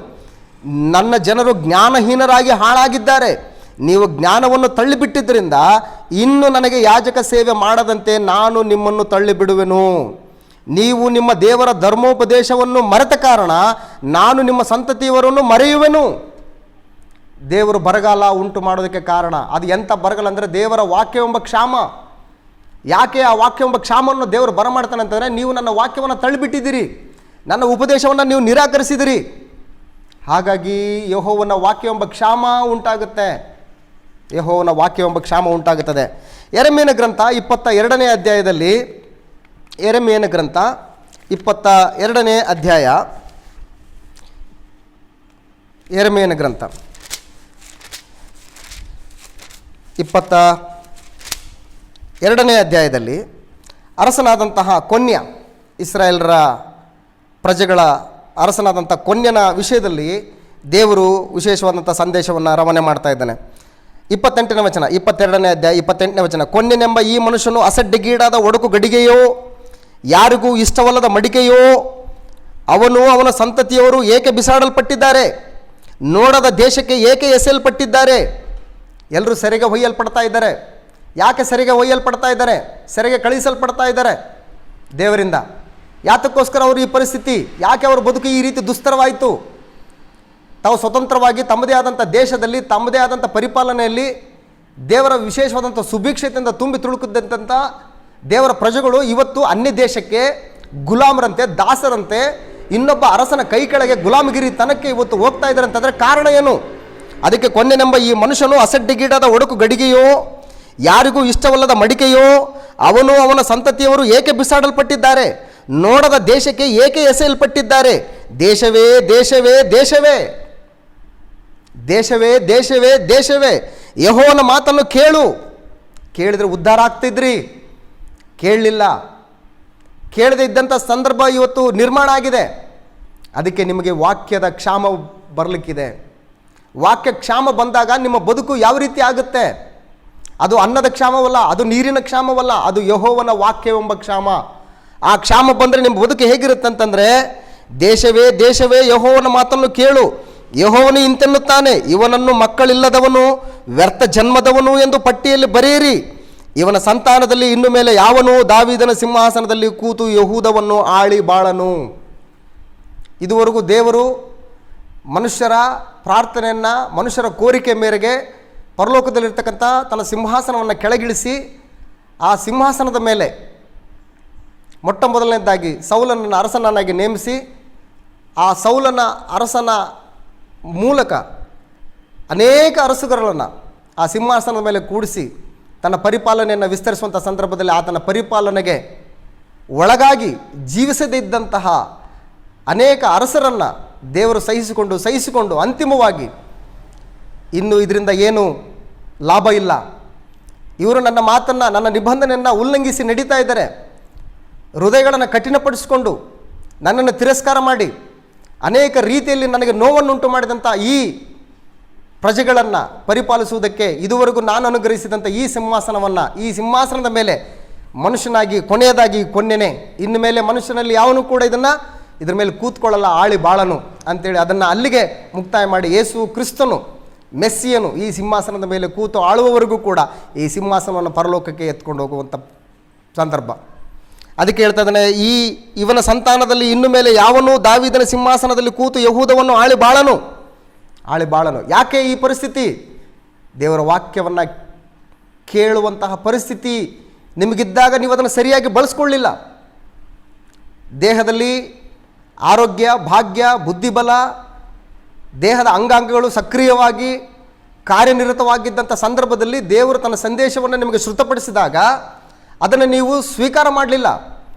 ನನ್ನ ಜನರು ಜ್ಞಾನಹೀನರಾಗಿ ಹಾಳಾಗಿದ್ದಾರೆ. ನೀವು ಜ್ಞಾನವನ್ನು ತಳ್ಳಿಬಿಟ್ಟಿದ್ದರಿಂದ ಇನ್ನು ನನಗೆ ಯಾಜಕ ಸೇವೆ ಮಾಡದಂತೆ ನಾನು ನಿಮ್ಮನ್ನು ತಳ್ಳಿಬಿಡುವೆನು. ನೀವು ನಿಮ್ಮ ದೇವರ ಧರ್ಮೋಪದೇಶವನ್ನು ಮರೆತ ಕಾರಣ ನಾನು ನಿಮ್ಮ ಸಂತತಿಯವರನ್ನು ಮರೆಯುವೆನು. ದೇವರು ಬರಗಾಲ ಉಂಟು ಮಾಡೋದಕ್ಕೆ ಕಾರಣ ಅದು ಎಂಥ ಬರಗಾಲ ಅಂದರೆ ದೇವರ ವಾಕ್ಯವೆಂಬ ಕ್ಷಾಮ. ಯಾಕೆ ಆ ವಾಕ್ಯವೆಂಬ ಕ್ಷಾಮವನ್ನು ದೇವರು ಬರಮಾಡ್ತಾನೆ ಅಂತಂದರೆ, ನೀವು ನನ್ನ ವಾಕ್ಯವನ್ನು ತಳ್ಳಿಬಿಟ್ಟಿದ್ದೀರಿ, ನನ್ನ ಉಪದೇಶವನ್ನು ನೀವು ನಿರಾಕರಿಸಿದಿರಿ. ಹಾಗಾಗಿ ಯೆಹೋವನ ವಾಕ್ಯವೆಂಬ ಕ್ಷಾಮ ಉಂಟಾಗುತ್ತೆ. ಯೆಹೋವನ ವಾಕ್ಯವೆಂಬ ಕ್ಷಾಮ ಉಂಟಾಗುತ್ತದೆ. ಯೆರೆಮೀಯನ ಗ್ರಂಥ 22ನೇ ಅಧ್ಯಾಯದಲ್ಲಿ, ಯೆರೆಮೀಯನ ಗ್ರಂಥ 22ನೇ ಅಧ್ಯಾಯ, ಯೆರೆಮೀಯನ ಗ್ರಂಥ 22ನೇ ಅಧ್ಯಾಯದಲ್ಲಿ ಅರಸನಾದಂತಹ ಕೊನ್ಯ, ಇಸ್ರಾಯೇಲರ ಪ್ರಜೆಗಳ ಅರಸನಾದಂಥ ಕೊನ್ಯನ ವಿಷಯದಲ್ಲಿ ದೇವರು ವಿಶೇಷವಾದಂಥ ಸಂದೇಶವನ್ನು ರವಾನೆ ಮಾಡ್ತಾ ಇದ್ದಾನೆ. 28ನೇ ವಚನ, 22ನೇ ಅಧ್ಯಾಯ 28ನೇ ವಚನ. ಕೊನ್ಯನೆಂಬ ಈ ಮನುಷ್ಯನು ಅಸಡ್ಡೆಗೀಡಾದ ಒಡಕು ಗಡಿಗೆಯೋ, ಯಾರಿಗೂ ಇಷ್ಟವಲ್ಲದ ಮಡಿಕೆಯೋ, ಅವನು ಅವನ ಸಂತತಿಯವರು ಏಕೆ ಬಿಸಾಡಲ್ಪಟ್ಟಿದ್ದಾರೆ, ನೋಡದ ದೇಶಕ್ಕೆ ಏಕೆ ಎಸೆಯಲ್ಪಟ್ಟಿದ್ದಾರೆ. ಎಲ್ಲರೂ ಸೆರೆಗೆ ಒಯ್ಯಲ್ಪಡ್ತಾ ಇದ್ದಾರೆ. ಯಾಕೆ ಸೆರೆಗೆ ಒಯ್ಯಲ್ಪಡ್ತಾ ಇದ್ದಾರೆ? ಸೆರೆಗೆ ಕಳಿಸಲ್ಪಡ್ತಾ ಇದ್ದಾರೆ ದೇವರಿಂದ. ಯಾತಕ್ಕೋಸ್ಕರ ಅವರು ಈ ಪರಿಸ್ಥಿತಿ, ಯಾಕೆ ಅವ್ರ ಬದುಕು ಈ ರೀತಿ ದುಸ್ತರವಾಯಿತು? ತಾವು ಸ್ವತಂತ್ರವಾಗಿ ತಮ್ಮದೇ ಆದಂಥ ದೇಶದಲ್ಲಿ ತಮ್ಮದೇ ಆದಂಥ ಪರಿಪಾಲನೆಯಲ್ಲಿ ದೇವರ ವಿಶೇಷವಾದಂಥ ಸುಭಿಕ್ಷತೆಯಿಂದ ತುಂಬಿ ತುಳುಕಿದ್ದಂಥ ದೇವರ ಪ್ರಜೆಗಳು ಇವತ್ತು ಅನ್ಯ ದೇಶಕ್ಕೆ ಗುಲಾಮರಂತೆ, ದಾಸರಂತೆ, ಇನ್ನೊಬ್ಬ ಅರಸನ ಕೈ ಕೆಳಗೆ ಗುಲಾಮಗಿರಿ ತನಕ್ಕೆ ಇವತ್ತು ಹೋಗ್ತಾ ಇದ್ದಾರೆ ಅಂತಂದರೆ ಕಾರಣ ಏನು? ಅದಕ್ಕೆ ಕೊನ್ಯನೆಂಬ ಈ ಮನುಷ್ಯನು ಅಸಡ್ಡೆಗೀಡಾದ ಒಡಕು ಗಡಿಗೆಯೋ, ಯಾರಿಗೂ ಇಷ್ಟವಲ್ಲದ ಮಡಿಕೆಯೋ, ಅವನು ಅವನ ಸಂತತಿಯವರು ಏಕೆ ಬಿಸಾಡಲ್ಪಟ್ಟಿದ್ದಾರೆ, ನೋಡದ ದೇಶಕ್ಕೆ ಏಕೆ ಎಸೆಯಲ್ಪಟ್ಟಿದ್ದಾರೆ. ದೇಶವೇ ದೇಶವೇ ದೇಶವೇ ದೇಶವೇ ದೇಶವೇ ದೇಶವೇ ಯೆಹೋವನ ಮಾತನ್ನು ಕೇಳು. ಕೇಳಿದರೆ ಉದ್ಧಾರ ಆಗ್ತಿದ್ರಿ, ಕೇಳಲಿಲ್ಲ. ಕೇಳದೇ ಇದ್ದಂಥ ಸಂದರ್ಭ ಇವತ್ತು ನಿರ್ಮಾಣ ಆಗಿದೆ. ಅದಕ್ಕೆ ನಿಮಗೆ ವಾಕ್ಯದ ಕ್ಷಾಮ ಬರಲಿಕ್ಕಿದೆ. ವಾಕ್ಯ ಕ್ಷಾಮ ಬಂದಾಗ ನಿಮ್ಮ ಬದುಕು ಯಾವ ರೀತಿ ಆಗುತ್ತೆ? ಅದು ಅನ್ನದ ಕ್ಷಾಮವಲ್ಲ, ಅದು ನೀರಿನ ಕ್ಷಾಮವಲ್ಲ, ಅದು ಯೆಹೋವನ ವಾಕ್ಯವೆಂಬ ಕ್ಷಾಮ. ಆ ಕ್ಷಾಮ ಬಂದರೆ ನಿಮ್ಮ ಬದುಕು ಹೇಗಿರುತ್ತಂತಂದರೆ, ದೇಶವೇ ದೇಶವೇ ಯೆಹೋವನ ಮಾತನ್ನು ಕೇಳು. ಯೆಹೋವನು ಇಂತೆನ್ನುತ್ತಾನೆ, ಇವನನ್ನು ಮಕ್ಕಳಿಲ್ಲದವನು, ವ್ಯರ್ಥ ಜನ್ಮದವನು ಎಂದು ಪಟ್ಟಿಯಲ್ಲಿ ಬರೆಯಿರಿ. ಇವನ ಸಂತಾನದಲ್ಲಿ ಇನ್ನು ಮೇಲೆ ಯಾವನು ದಾವೀದನ ಸಿಂಹಾಸನದಲ್ಲಿ ಕೂತು ಯಹೂದವನ್ನು ಆಳಿ ಬಾಳನು. ಇದುವರೆಗೂ ದೇವರು ಮನುಷ್ಯರ ಪ್ರಾರ್ಥನೆಯನ್ನು, ಮನುಷ್ಯರ ಕೋರಿಕೆ ಮೇರೆಗೆ ಪರಲೋಕದಲ್ಲಿರ್ತಕ್ಕಂಥ ತನ್ನ ಸಿಂಹಾಸನವನ್ನು ಕೆಳಗಿಳಿಸಿ ಆ ಸಿಂಹಾಸನದ ಮೇಲೆ ಮೊಟ್ಟ ಮೊದಲನೇದಾಗಿ ಸೌಲನನ್ನು ಅರಸನನ್ನಾಗಿ ನೇಮಿಸಿ, ಆ ಸೌಲನ ಅರಸನ ಮೂಲಕ ಅನೇಕ ಅರಸುಗಳನ್ನು ಆ ಸಿಂಹಾಸನದ ಮೇಲೆ ಕೂಡಿಸಿ ತನ್ನ ಪರಿಪಾಲನೆಯನ್ನು ವಿಸ್ತರಿಸುವಂಥ ಸಂದರ್ಭದಲ್ಲಿ ಆತನ ಪರಿಪಾಲನೆಗೆ ಒಳಗಾಗಿ ಜೀವಿಸದೇ ಇದ್ದಂತಹ ಅನೇಕ ಅರಸರನ್ನು ದೇವರು ಸಹಿಸಿಕೊಂಡು ಅಂತಿಮವಾಗಿ ಇನ್ನು ಇದರಿಂದ ಏನು ಲಾಭ ಇಲ್ಲ, ಇವರು ನನ್ನ ಮಾತನ್ನು, ನನ್ನ ನಿಬಂಧನೆಯನ್ನು ಉಲ್ಲಂಘಿಸಿ ನಡೀತಾ ಇದ್ದಾರೆ, ಹೃದಯಗಳನ್ನು ಕಠಿಣಪಡಿಸಿಕೊಂಡು ನನ್ನನ್ನು ತಿರಸ್ಕಾರ ಮಾಡಿ ಅನೇಕ ರೀತಿಯಲ್ಲಿ ನನಗೆ ನೋವನ್ನುಂಟು ಮಾಡಿದಂಥ ಈ ಪ್ರಜೆಗಳನ್ನು ಪರಿಪಾಲಿಸುವುದಕ್ಕೆ ಇದುವರೆಗೂ ನಾನು ಅನುಗ್ರಹಿಸಿದಂಥ ಈ ಸಿಂಹಾಸನದ ಮೇಲೆ ಮನುಷ್ಯನಾಗಿ ಕೊನೆಯದಾಗಿ ಕೊನ್ನೆನೆ, ಇನ್ನು ಮೇಲೆ ಮನುಷ್ಯನಲ್ಲಿ ಯಾವನು ಕೂಡ ಇದ್ರ ಮೇಲೆ ಕೂತ್ಕೊಳ್ಳಲ್ಲ, ಆಳಿ ಬಾಳನು ಅಂತೇಳಿ ಅದನ್ನು ಅಲ್ಲಿಗೆ ಮುಕ್ತಾಯ ಮಾಡಿ ಯೇಸು ಕ್ರಿಸ್ತನು ಮೆಸ್ಸಿಯನು ಈ ಸಿಂಹಾಸನದ ಮೇಲೆ ಕೂತು ಆಳುವವರೆಗೂ ಕೂಡ ಈ ಸಿಂಹಾಸನವನ್ನು ಪರಲೋಕಕ್ಕೆ ಎತ್ಕೊಂಡು ಹೋಗುವಂಥ ಸಂದರ್ಭ. ಅದಕ್ಕೆ ಹೇಳ್ತಾ ಇದ್ದಾನೆ, ಇವನ ಸಂತಾನದಲ್ಲಿ ಇನ್ನು ಮೇಲೆ ಯಾವನು ದಾವೀದನ ಸಿಂಹಾಸನದಲ್ಲಿ ಕೂತು ಯಹೂದವನ್ನು ಆಳಿ ಬಾಳನು. ಯಾಕೆ ಈ ಪರಿಸ್ಥಿತಿ? ದೇವರ ವಾಕ್ಯವನ್ನು ಕೇಳುವಂತಹ ಪರಿಸ್ಥಿತಿ ನಿಮಗಿದ್ದಾಗ ನೀವು ಅದನ್ನು ಸರಿಯಾಗಿ ಬಳಸ್ಕೊಳ್ಳಿಲ್ಲ. ದೇಹದಲ್ಲಿ ಆರೋಗ್ಯ, ಭಾಗ್ಯ, ಬುದ್ಧಿಬಲ, ದೇಹದ ಅಂಗಾಂಗಗಳು ಸಕ್ರಿಯವಾಗಿ ಕಾರ್ಯನಿರತವಾಗಿದ್ದಂಥ ಸಂದರ್ಭದಲ್ಲಿ ದೇವರು ತನ್ನ ಸಂದೇಶವನ್ನು ನಿಮಗೆ ಶ್ರುತಪಡಿಸಿದಾಗ ಅದನ್ನು ನೀವು ಸ್ವೀಕಾರ ಮಾಡಲಿಲ್ಲ,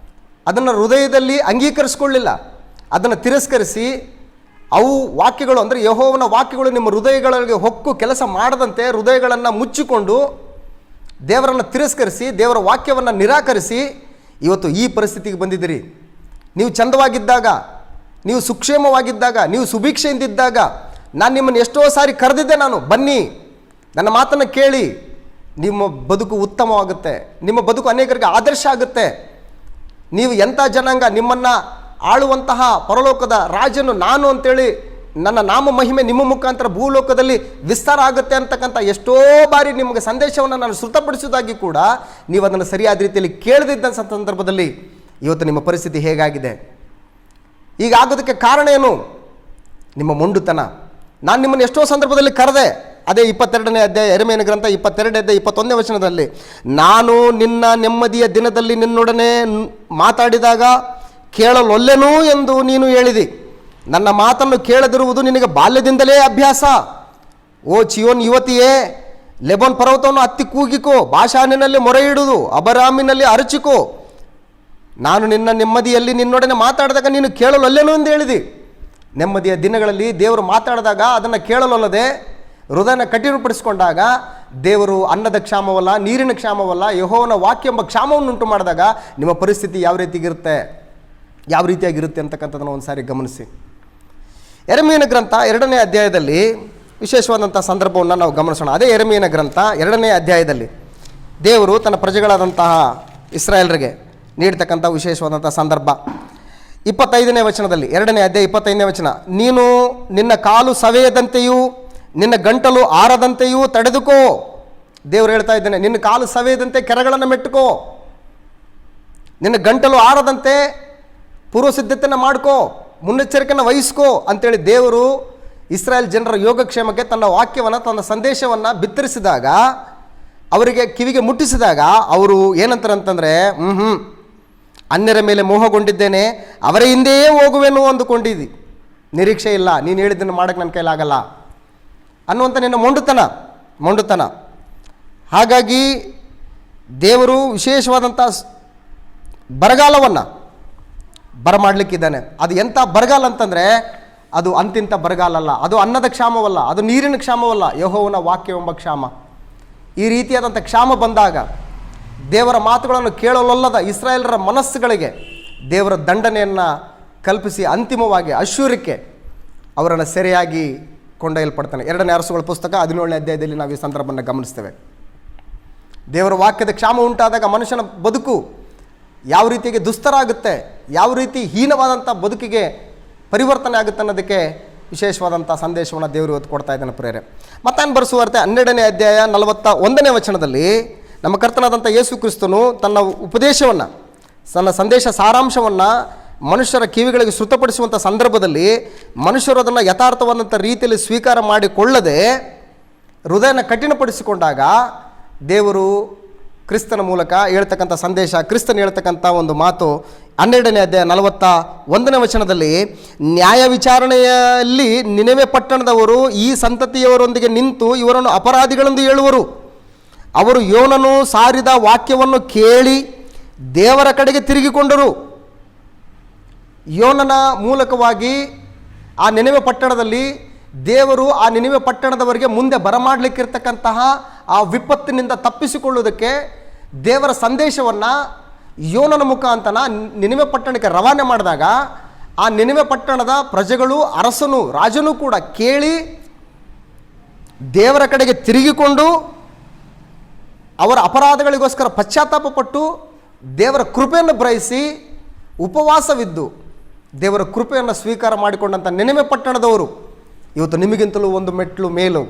ಅದನ್ನು ಹೃದಯದಲ್ಲಿ ಅಂಗೀಕರಿಸ್ಕೊಳ್ಳಿಲ್ಲ, ಅದನ್ನು ತಿರಸ್ಕರಿಸಿ ಅವು ವಾಕ್ಯಗಳು ಅಂದರೆ ಯೆಹೋವನ ವಾಕ್ಯಗಳು ನಿಮ್ಮ ಹೃದಯಗಳಿಗೆ ಹೊಕ್ಕು ಕೆಲಸ ಮಾಡದಂತೆ ಹೃದಯಗಳನ್ನು ಮುಚ್ಚಿಕೊಂಡು ದೇವರನ್ನು ತಿರಸ್ಕರಿಸಿ ದೇವರ ವಾಕ್ಯವನ್ನು ನಿರಾಕರಿಸಿ ಇವತ್ತು ಈ ಪರಿಸ್ಥಿತಿಗೆ ಬಂದಿದ್ದೀರಿ. ನೀವು ಚಂದವಾಗಿದ್ದಾಗ, ನೀವು ಸುಕ್ಷೇಮವಾಗಿದ್ದಾಗ, ನೀವು ಸುಭಿಕ್ಷೆಯಿಂದಿದ್ದಾಗ, ನಾನು ನಿಮ್ಮನ್ನು ಎಷ್ಟೋ ಸಾರಿ ಕರೆದಿದ್ದೆ, ನಾನು ಬನ್ನಿ, ನನ್ನ ಮಾತನ್ನು ಕೇಳಿ, ನಿಮ್ಮ ಬದುಕು ಉತ್ತಮವಾಗುತ್ತೆ, ನಿಮ್ಮ ಬದುಕು ಅನೇಕರಿಗೆ ಆದರ್ಶ ಆಗುತ್ತೆ. ನೀವು ಎಂಥ ಜನಾಂಗ, ನಿಮ್ಮನ್ನು ಆಳುವಂತಹ ಪರಲೋಕದ ರಾಜನು ನಾನು ಅಂತೇಳಿ ನನ್ನ ನಾಮ ಮಹಿಮೆ ನಿಮ್ಮ ಮುಖಾಂತರ ಭೂಲೋಕದಲ್ಲಿ ವಿಸ್ತಾರ ಆಗುತ್ತೆ ಅಂತಕ್ಕಂಥ ಎಷ್ಟೋ ಬಾರಿ ನಿಮಗೆ ಸಂದೇಶವನ್ನು ನಾನು ಶ್ರುತಪಡಿಸೋದಾಗಿ ಕೂಡ ನೀವು ಅದನ್ನು ಸರಿಯಾದ ರೀತಿಯಲ್ಲಿ ಕೇಳದಿದ್ದ ಸಂದರ್ಭದಲ್ಲಿ ಇವತ್ತು ನಿಮ್ಮ ಪರಿಸ್ಥಿತಿ ಹೇಗಾಗಿದೆ? ಈಗ ಆಗೋದಕ್ಕೆ ಕಾರಣ ಏನು? ನಿಮ್ಮ ಮೊಂಡುತನ. ನಾನು ನಿಮ್ಮನ್ನು ಎಷ್ಟೋ ಸಂದರ್ಭದಲ್ಲಿ ಕರೆದೆ. ಅದೇ 22ನೇ ಅಧ್ಯಾಯ ಯೆರೆಮೀಯನ ಗ್ರಂಥ 22ನೇ ಅಧ್ಯಾಯ 21ನೇ ವಚನದಲ್ಲಿ, ನಾನು ನಿನ್ನ ನೆಮ್ಮದಿಯ ದಿನದಲ್ಲಿ ನಿನ್ನೊಡನೆ ಮಾತಾಡಿದಾಗ ಕೇಳಲೊಲ್ಲೆನು ಎಂದು ನೀನು ಹೇಳಿದಿ. ನನ್ನ ಮಾತನ್ನು ಕೇಳದಿರುವುದು ನಿನಗೆ ಬಾಲ್ಯದಿಂದಲೇ ಅಭ್ಯಾಸ. ಓ ಚಿಯೋನ್ ಯುವತಿಯೇ, ಲೆಬನ್ ಪರ್ವತವನ್ನು ಹತ್ತಿ ಕೂಗಿಕೋ, ಬಾಷಾನಿನಲ್ಲಿ ಮೊರೆ ಇಡುವುದು, ಅಬರಾಮಿನಲ್ಲಿ ಅರಚಿಕೋ. ನಾನು ನಿನ್ನ ನೆಮ್ಮದಿಯಲ್ಲಿ ನಿನ್ನೊಡನೆ ಮಾತಾಡಿದಾಗ ನೀನು ಕೇಳಲೊಲ್ಲೆನು ಎಂದು ಹೇಳಿದಿ. ನೆಮ್ಮದಿಯ ದಿನಗಳಲ್ಲಿ ದೇವರು ಮಾತಾಡಿದಾಗ ಅದನ್ನು ಕೇಳಲೊಲ್ಲದೆ ಹೃದಯನ ಕಠಿಣಪಡಿಸಿಕೊಂಡಾಗ ದೇವರು ಅನ್ನದ ಕ್ಷಾಮವಲ್ಲ, ನೀರಿನ ಕ್ಷಾಮವಲ್ಲ, ಯೆಹೋವನ ವಾಕ್ಯ ಎಂಬ ಕ್ಷಾಮವನ್ನು ಉಂಟು ಮಾಡಿದಾಗ ನಿಮ್ಮ ಪರಿಸ್ಥಿತಿ ಯಾವ ರೀತಿಯಾಗಿರುತ್ತೆ ಅಂತಕ್ಕಂಥದ್ದನ್ನು ಒಂದು ಸಾರಿ ಗಮನಿಸಿ. ಯೆರೆಮೀಯನ ಗ್ರಂಥ 2ನೇ ಅಧ್ಯಾಯದಲ್ಲಿ ವಿಶೇಷವಾದಂಥ ಸಂದರ್ಭವನ್ನು ನಾವು ಗಮನಿಸೋಣ. ಅದೇ ಯೆರೆಮೀಯನ ಗ್ರಂಥ 2ನೇ ಅಧ್ಯಾಯದಲ್ಲಿ ದೇವರು ತನ್ನ ಪ್ರಜೆಗಳಾದಂತಹ ಇಸ್ರಾಯೇಲರಿಗೆ ನೀಡ್ತಕ್ಕಂಥ ವಿಶೇಷವಾದಂಥ ಸಂದರ್ಭ. 25ನೇ ವಚನದಲ್ಲಿ, 2ನೇ ಅಧ್ಯಾಯ 25ನೇ ವಚನ, ನೀನು ನಿನ್ನ ಕಾಲು ಸವೆಯದಂತೆಯೂ ನಿನ್ನ ಗಂಟಲು ಆರದಂತೆಯೂ ತಡೆದುಕೋ. ದೇವರು ಹೇಳ್ತಾ ಇದ್ದಾನೆ, ನಿನ್ನ ಕಾಲು ಸವೆಯದಂತೆ ಕೆರೆಗಳನ್ನು ಮೆಟ್ಟುಕೋ, ನಿನ್ನ ಗಂಟಲು ಆರದಂತೆ ಪೂರ್ವ ಸಿದ್ಧತೆಯನ್ನು ಮಾಡ್ಕೋ, ಮುನ್ನೆಚ್ಚರಿಕೆಯನ್ನು ವಹಿಸ್ಕೋ ಅಂತೇಳಿ ದೇವರು ಇಸ್ರಾಯೇಲ್ ಜನರ ಯೋಗಕ್ಷೇಮಕ್ಕೆ ತನ್ನ ವಾಕ್ಯವನ್ನು, ತನ್ನ ಸಂದೇಶವನ್ನು ಬಿತ್ತರಿಸಿದಾಗ, ಅವರಿಗೆ ಕಿವಿಗೆ ಮುಟ್ಟಿಸಿದಾಗ ಅವರು ಏನಂತಾರಂತಂದರೆ, ಅನ್ಯರ ಮೇಲೆ ಮೋಹಗೊಂಡಿದ್ದೇನೆ, ಅವರ ಹಿಂದೆಯೇ ಹೋಗುವೆನು ಅಂದುಕೊಂಡಿದ್ದಿ, ನಿರೀಕ್ಷೆ ಇಲ್ಲ, ನೀನು ಹೇಳಿದ್ದನ್ನು ಮಾಡೋಕ್ಕೆ ನನ್ನ ಕೈಲಾಗಲ್ಲ ಅನ್ನುವಂಥ ನಿನ್ನ ಮೊಂಡುತನ. ಹಾಗಾಗಿ ದೇವರು ವಿಶೇಷವಾದಂಥ ಬರಗಾಲವನ್ನು ಬರಮಾಡಲಿಕ್ಕಿದ್ದಾನೆ. ಅದು ಎಂಥ ಬರಗಾಲ ಅಂತಂದರೆ ಅದು ಅಂತಿಂಥ ಬರಗಾಲ ಅಲ್ಲ, ಅದು ಅನ್ನದ ಕ್ಷಾಮವಲ್ಲ, ಅದು ನೀರಿನ ಕ್ಷಾಮವಲ್ಲ, ಯೆಹೋವನ ವಾಕ್ಯವೆಂಬ ಕ್ಷಾಮ. ಈ ರೀತಿಯಾದಂಥ ಕ್ಷಾಮ ಬಂದಾಗ ದೇವರ ಮಾತುಗಳನ್ನು ಕೇಳಲೊಲ್ಲದ ಇಸ್ರಾಯೇಲರ ಮನಸ್ಸುಗಳಿಗೆ ದೇವರ ದಂಡನೆಯನ್ನು ಕಲ್ಪಿಸಿ ಅಂತಿಮವಾಗಿ ಅಶ್ಶೂರಕ್ಕೆ ಅವರನ್ನು ಸೆರೆಯಾಗಿ ಕೊಂಡೊಯ್ಯಲ್ಪಡ್ತಾನೆ. 2ನೇ ಅರಸುಗಳ ಪುಸ್ತಕ 17ನೇ ಅಧ್ಯಾಯದಲ್ಲಿ ನಾವು ಈ ಸಂದರ್ಭವನ್ನು ಗಮನಿಸ್ತೇವೆ. ದೇವರ ವಾಕ್ಯದ ಕ್ಷಾಮ ಉಂಟಾದಾಗ ಮನುಷ್ಯನ ಬದುಕು ಯಾವ ರೀತಿಯಾಗಿ ದುಸ್ತರ ಆಗುತ್ತೆ, ಯಾವ ರೀತಿ ಹೀನವಾದಂಥ ಬದುಕಿಗೆ ಪರಿವರ್ತನೆ ಆಗುತ್ತೆ ಅನ್ನೋದಕ್ಕೆ ವಿಶೇಷವಾದಂಥ ಸಂದೇಶವನ್ನು ದೇವರು ಇವತ್ತು ಕೊಡ್ತಾ ಇದ್ದಾನೆ ಪ್ರೇರೆ. ಮತ್ತಾಯನ ಬರೆಸುವಾರ್ತೆ 12ನೇ ಅಧ್ಯಾಯ 41ನೇ ವಚನದಲ್ಲಿ ನಮ್ಮ ಕರ್ತನಾದಂಥ ಯೇಸು ಕ್ರಿಸ್ತನು ತನ್ನ ಉಪದೇಶವನ್ನು, ತನ್ನ ಸಂದೇಶ ಸಾರಾಂಶವನ್ನು ಮನುಷ್ಯರ ಕಿವಿಗಳಿಗೆ ಶ್ರುತಪಡಿಸುವಂಥ ಸಂದರ್ಭದಲ್ಲಿ ಮನುಷ್ಯರು ಅದನ್ನು ಯಥಾರ್ಥವಾದಂಥ ರೀತಿಯಲ್ಲಿ ಸ್ವೀಕಾರ ಮಾಡಿಕೊಳ್ಳದೆ ಹೃದಯನ ಕಠಿಣಪಡಿಸಿಕೊಂಡಾಗ ದೇವರು ಕ್ರಿಸ್ತನ ಮೂಲಕ ಹೇಳ್ತಕ್ಕಂಥ ಸಂದೇಶ, ಕ್ರಿಸ್ತನ ಹೇಳ್ತಕ್ಕಂಥ ಒಂದು ಮಾತು 12ನೇ ಅಧ್ಯಾಯ 41ನೇ ವಚನದಲ್ಲಿ, ನ್ಯಾಯ ವಿಚಾರಣೆಯಲ್ಲಿ ನಿನೆವೆ ಪಟ್ಟಣದವರು ಈ ಸಂತತಿಯವರೊಂದಿಗೆ ನಿಂತು ಇವರನ್ನು ಅಪರಾಧಿಗಳೆಂದು ಹೇಳುವರು. ಅವರು ಯೋನನು ಸಾರಿದ ವಾಕ್ಯವನ್ನು ಕೇಳಿ ದೇವರ ಕಡೆಗೆ ತಿರುಗಿಕೊಂಡರು. ಯೋನನ ಮೂಲಕವಾಗಿ ಆ ನಿನೆವೆ ಪಟ್ಟಣದಲ್ಲಿ ದೇವರು ಆ ನಿನೆವೆ ಪಟ್ಟಣದವರಿಗೆ ಮುಂದೆ ಬರಮಾಡಲಿಕ್ಕಿರ್ತಕ್ಕಂತಹ ಆ ವಿಪತ್ತಿನಿಂದ ತಪ್ಪಿಸಿಕೊಳ್ಳುವುದಕ್ಕೆ ದೇವರ ಸಂದೇಶವನ್ನು ಯೋನನ ಮುಖಾಂತರ ನಿನೆವೆ ಪಟ್ಟಣಕ್ಕೆ ರವಾನೆ ಮಾಡಿದಾಗ ಆ ನಿನೆವೆ ಪಟ್ಟಣದ ಪ್ರಜೆಗಳು, ಅರಸನು, ರಾಜನೂ ಕೂಡ ಕೇಳಿ ದೇವರ ಕಡೆಗೆ ತಿರುಗಿಕೊಂಡು ಅವರ ಅಪರಾಧಗಳಿಗೋಸ್ಕರ ಪಶ್ಚಾತ್ತಾಪಪಟ್ಟು ದೇವರ ಕೃಪೆಯನ್ನು ಗ್ರಹಿಸಿ ಉಪವಾಸವಿದ್ದು ದೇವರ ಕೃಪೆಯನ್ನು ಸ್ವೀಕಾರ ಮಾಡಿಕೊಂಡಂಥ ನಿನೆವೆ ಪಟ್ಟಣದವರು ಇವತ್ತು ನಿಮಗಿಂತಲೂ ಒಂದು ಮೆಟ್ಲು ಮೇಲು.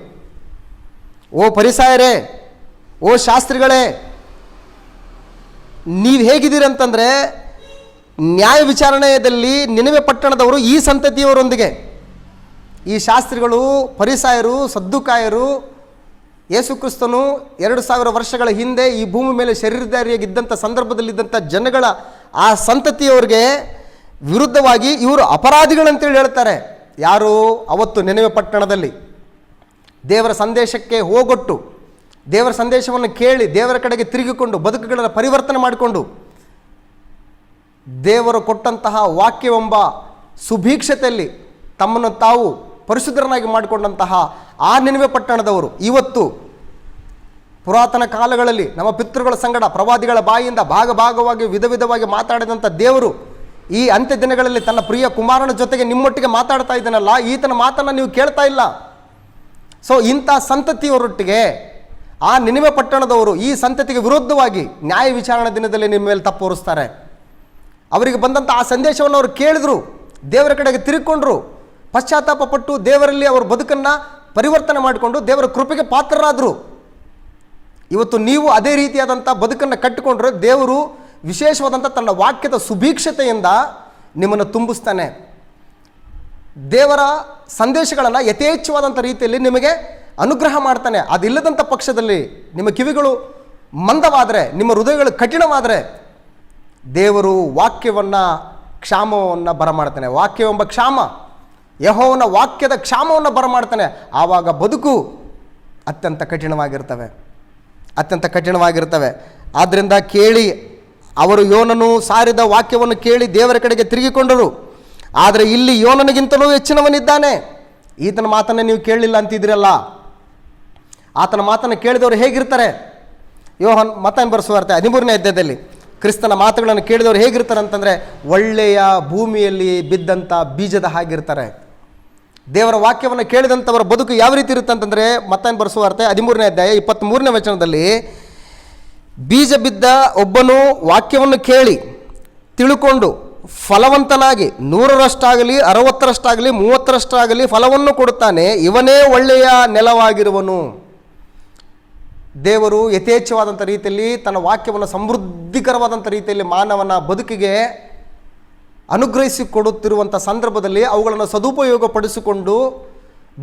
ಓ ಫರಿಸಾಯರೇ, ಓ ಶಾಸ್ತ್ರಿಗಳೇ, ನೀವು ಹೇಗಿದ್ದೀರಿ ಅಂತಂದರೆ ನ್ಯಾಯ ವಿಚಾರಣೆಯಲ್ಲಿ ನಿನೆವೆ ಪಟ್ಟಣದವರು ಈ ಸಂತತಿಯವರೊಂದಿಗೆ, ಈ ಶಾಸ್ತ್ರಿಗಳು, ಫರಿಸಾಯರು, ಸದ್ದುಕಾಯರು, ಯೇಸು ಕ್ರಿಸ್ತನು 2000 ವರ್ಷಗಳ ಹಿಂದೆ ಈ ಭೂಮಿ ಮೇಲೆ ಶರೀರಧಾರಿಯಾಗಿದ್ದಂಥ ಸಂದರ್ಭದಲ್ಲಿದ್ದಂಥ ಜನಗಳ ಆ ಸಂತತಿಯವರಿಗೆ ವಿರುದ್ಧವಾಗಿ ಇವರು ಅಪರಾಧಿಗಳಂತೇಳಿ ಹೇಳ್ತಾರೆ. ಯಾರು? ಅವತ್ತು ನಿನೆವೆ ಪಟ್ಟಣದಲ್ಲಿ ದೇವರ ಸಂದೇಶಕ್ಕೆ ಹೋಗೊಟ್ಟು ದೇವರ ಸಂದೇಶವನ್ನು ಕೇಳಿ ದೇವರ ಕಡೆಗೆ ತಿರುಗಿಕೊಂಡು ಬದುಕುಗಳನ್ನು ಪರಿವರ್ತನೆ ಮಾಡಿಕೊಂಡು ದೇವರು ಕೊಟ್ಟಂತಹ ವಾಕ್ಯವೆಂಬ ಸುಭೀಕ್ಷತೆಯಲ್ಲಿ ತಮ್ಮನ್ನು ತಾವು ಪರಿಶುದ್ಧರನ್ನಾಗಿ ಮಾಡಿಕೊಂಡಂತಹ ಆ ನಿನೆವೆ ಪಟ್ಟಣದವರು ಇವತ್ತು ಪುರಾತನ ಕಾಲಗಳಲ್ಲಿ ನಮ್ಮ ಪಿತೃಗಳ ಸಂಗಡ ಪ್ರವಾದಿಗಳ ಬಾಯಿಯಿಂದ ಭಾಗವಾಗಿ ವಿಧವಾಗಿ ಮಾತಾಡಿದಂಥ ದೇವರು ಈ ಅಂತ್ಯ ದಿನಗಳಲ್ಲಿ ತನ್ನ ಪ್ರಿಯ ಕುಮಾರನ ಜೊತೆಗೆ ನಿಮ್ಮೊಟ್ಟಿಗೆ ಮಾತಾಡ್ತಾ ಇದ್ದಾನಲ್ಲ, ಈತನ ಮಾತನ್ನು ನೀವು ಕೇಳ್ತಾ ಇಲ್ಲ. ಸೊ ಇಂಥ ಸಂತತಿಯವರೊಟ್ಟಿಗೆ ಆ ನಿನಿವೆ ಪಟ್ಟಣದವರು ಈ ಸಂತತಿಗೆ ವಿರುದ್ಧವಾಗಿ ನ್ಯಾಯ ವಿಚಾರಣೆ ದಿನದಲ್ಲಿ ನಿಮ್ಮ ಮೇಲೆ ತಪ್ಪು ಹೊರಿಸ್ತಾರೆ. ಅವರಿಗೆ ಬಂದಂಥ ಆ ಸಂದೇಶವನ್ನು ಅವರು ಕೇಳಿದ್ರು, ದೇವರ ಕಡೆಗೆ ತಿರುಗಿಕೊಂಡ್ರು, ಪಶ್ಚಾತ್ತಾಪ ಪಟ್ಟು ದೇವರಲ್ಲಿ ಅವ್ರ ಬದುಕನ್ನು ಪರಿವರ್ತನೆ ಮಾಡಿಕೊಂಡು ದೇವರ ಕೃಪೆಗೆ ಪಾತ್ರರಾದರು. ಇವತ್ತು ನೀವು ಅದೇ ರೀತಿಯಾದಂಥ ಬದುಕನ್ನು ಕಟ್ಟಿಕೊಂಡ್ರೆ ದೇವರು ವಿಶೇಷವಾದಂಥ ತನ್ನ ವಾಕ್ಯದ ಸುಭೀಕ್ಷತೆಯಿಂದ ನಿಮ್ಮನ್ನು ತುಂಬಿಸ್ತಾನೆ. ದೇವರ ಸಂದೇಶಗಳನ್ನು ಯಥೇಚ್ಛವಾದಂಥ ರೀತಿಯಲ್ಲಿ ನಿಮಗೆ ಅನುಗ್ರಹ ಮಾಡ್ತಾನೆ. ಅದಿಲ್ಲದಂಥ ಪಕ್ಷದಲ್ಲಿ ನಿಮ್ಮ ಕಿವಿಗಳು ಮಂದವಾದರೆ, ನಿಮ್ಮ ಹೃದಯಗಳು ಕಠಿಣವಾದರೆ ದೇವರು ವಾಕ್ಯವನ್ನು ಕ್ಷಾಮವನ್ನು ಬರಮಾಡ್ತಾನೆ. ವಾಕ್ಯವೆಂಬ ಕ್ಷಾಮ, ಯೆಹೋವನ ವಾಕ್ಯದ ಕ್ಷಾಮವನ್ನು ಬರಮಾಡ್ತಾನೆ. ಆವಾಗ ಬದುಕು ಅತ್ಯಂತ ಕಠಿಣವಾಗಿರ್ತವೆ. ಆದ್ದರಿಂದ ಕೇಳಿ, ಅವರು ಯೋನನು ಸಾರಿದ ವಾಕ್ಯವನ್ನು ಕೇಳಿ ದೇವರ ಕಡೆಗೆ ತಿರುಗಿಕೊಂಡರು. ಆದರೆ ಇಲ್ಲಿ ಯೋನನಿಗಿಂತಲೂ ಹೆಚ್ಚಿನವನಿದ್ದಾನೆ. ಈತನ ಮಾತನ್ನು ನೀವು ಕೇಳಲಿಲ್ಲ ಅಂತಿದ್ದೀರಲ್ಲ, ಆತನ ಮಾತನ್ನು ಕೇಳಿದವರು ಹೇಗಿರ್ತಾರೆ? ಯೋಹನ್ ಮತ್ತಾಯನ ಬರೆಸುವಾರ್ತೆ 13ನೇ ಅಧ್ಯಾಯದಲ್ಲಿ ಕ್ರಿಸ್ತನ ಮಾತುಗಳನ್ನು ಕೇಳಿದವರು ಹೇಗಿರ್ತಾರೆ ಅಂತಂದರೆ, ಒಳ್ಳೆಯ ಭೂಮಿಯಲ್ಲಿ ಬಿದ್ದಂಥ ಬೀಜದ ಹಾಗಿರ್ತಾರೆ. ದೇವರ ವಾಕ್ಯವನ್ನು ಕೇಳಿದಂಥವರ ಬದುಕು ಯಾವ ರೀತಿ ಇರುತ್ತೆ ಅಂತಂದರೆ, ಮತ್ತಾಯನ ಬರೆಸುವಾರ್ತೆ 13ನೇ ಅಧ್ಯಾಯ 23ನೇ ವಚನದಲ್ಲಿ, ಬೀಜ ಬಿದ್ದ ಒಬ್ಬನು ವಾಕ್ಯವನ್ನು ಕೇಳಿ ತಿಳುಕೊಂಡು ಫಲವಂತನಾಗಿ 100ರಷ್ಟಾಗಲಿ 60ರಷ್ಟಾಗಲಿ 30ರಷ್ಟಾಗಲಿ ಫಲವನ್ನು ಕೊಡುತ್ತಾನೆ, ಇವನೇ ಒಳ್ಳೆಯ ನೆಲವಾಗಿರುವನು. ದೇವರು ಯಥೇಚ್ಛವಾದಂಥ ರೀತಿಯಲ್ಲಿ ತನ್ನ ವಾಕ್ಯವನ್ನು ಸಮೃದ್ಧಿಕರವಾದಂಥ ರೀತಿಯಲ್ಲಿ ಮಾನವನ ಬದುಕಿಗೆ ಅನುಗ್ರಹಿಸಿಕೊಡುತ್ತಿರುವಂಥ ಸಂದರ್ಭದಲ್ಲಿ ಅವುಗಳನ್ನು ಸದುಪಯೋಗಪಡಿಸಿಕೊಂಡು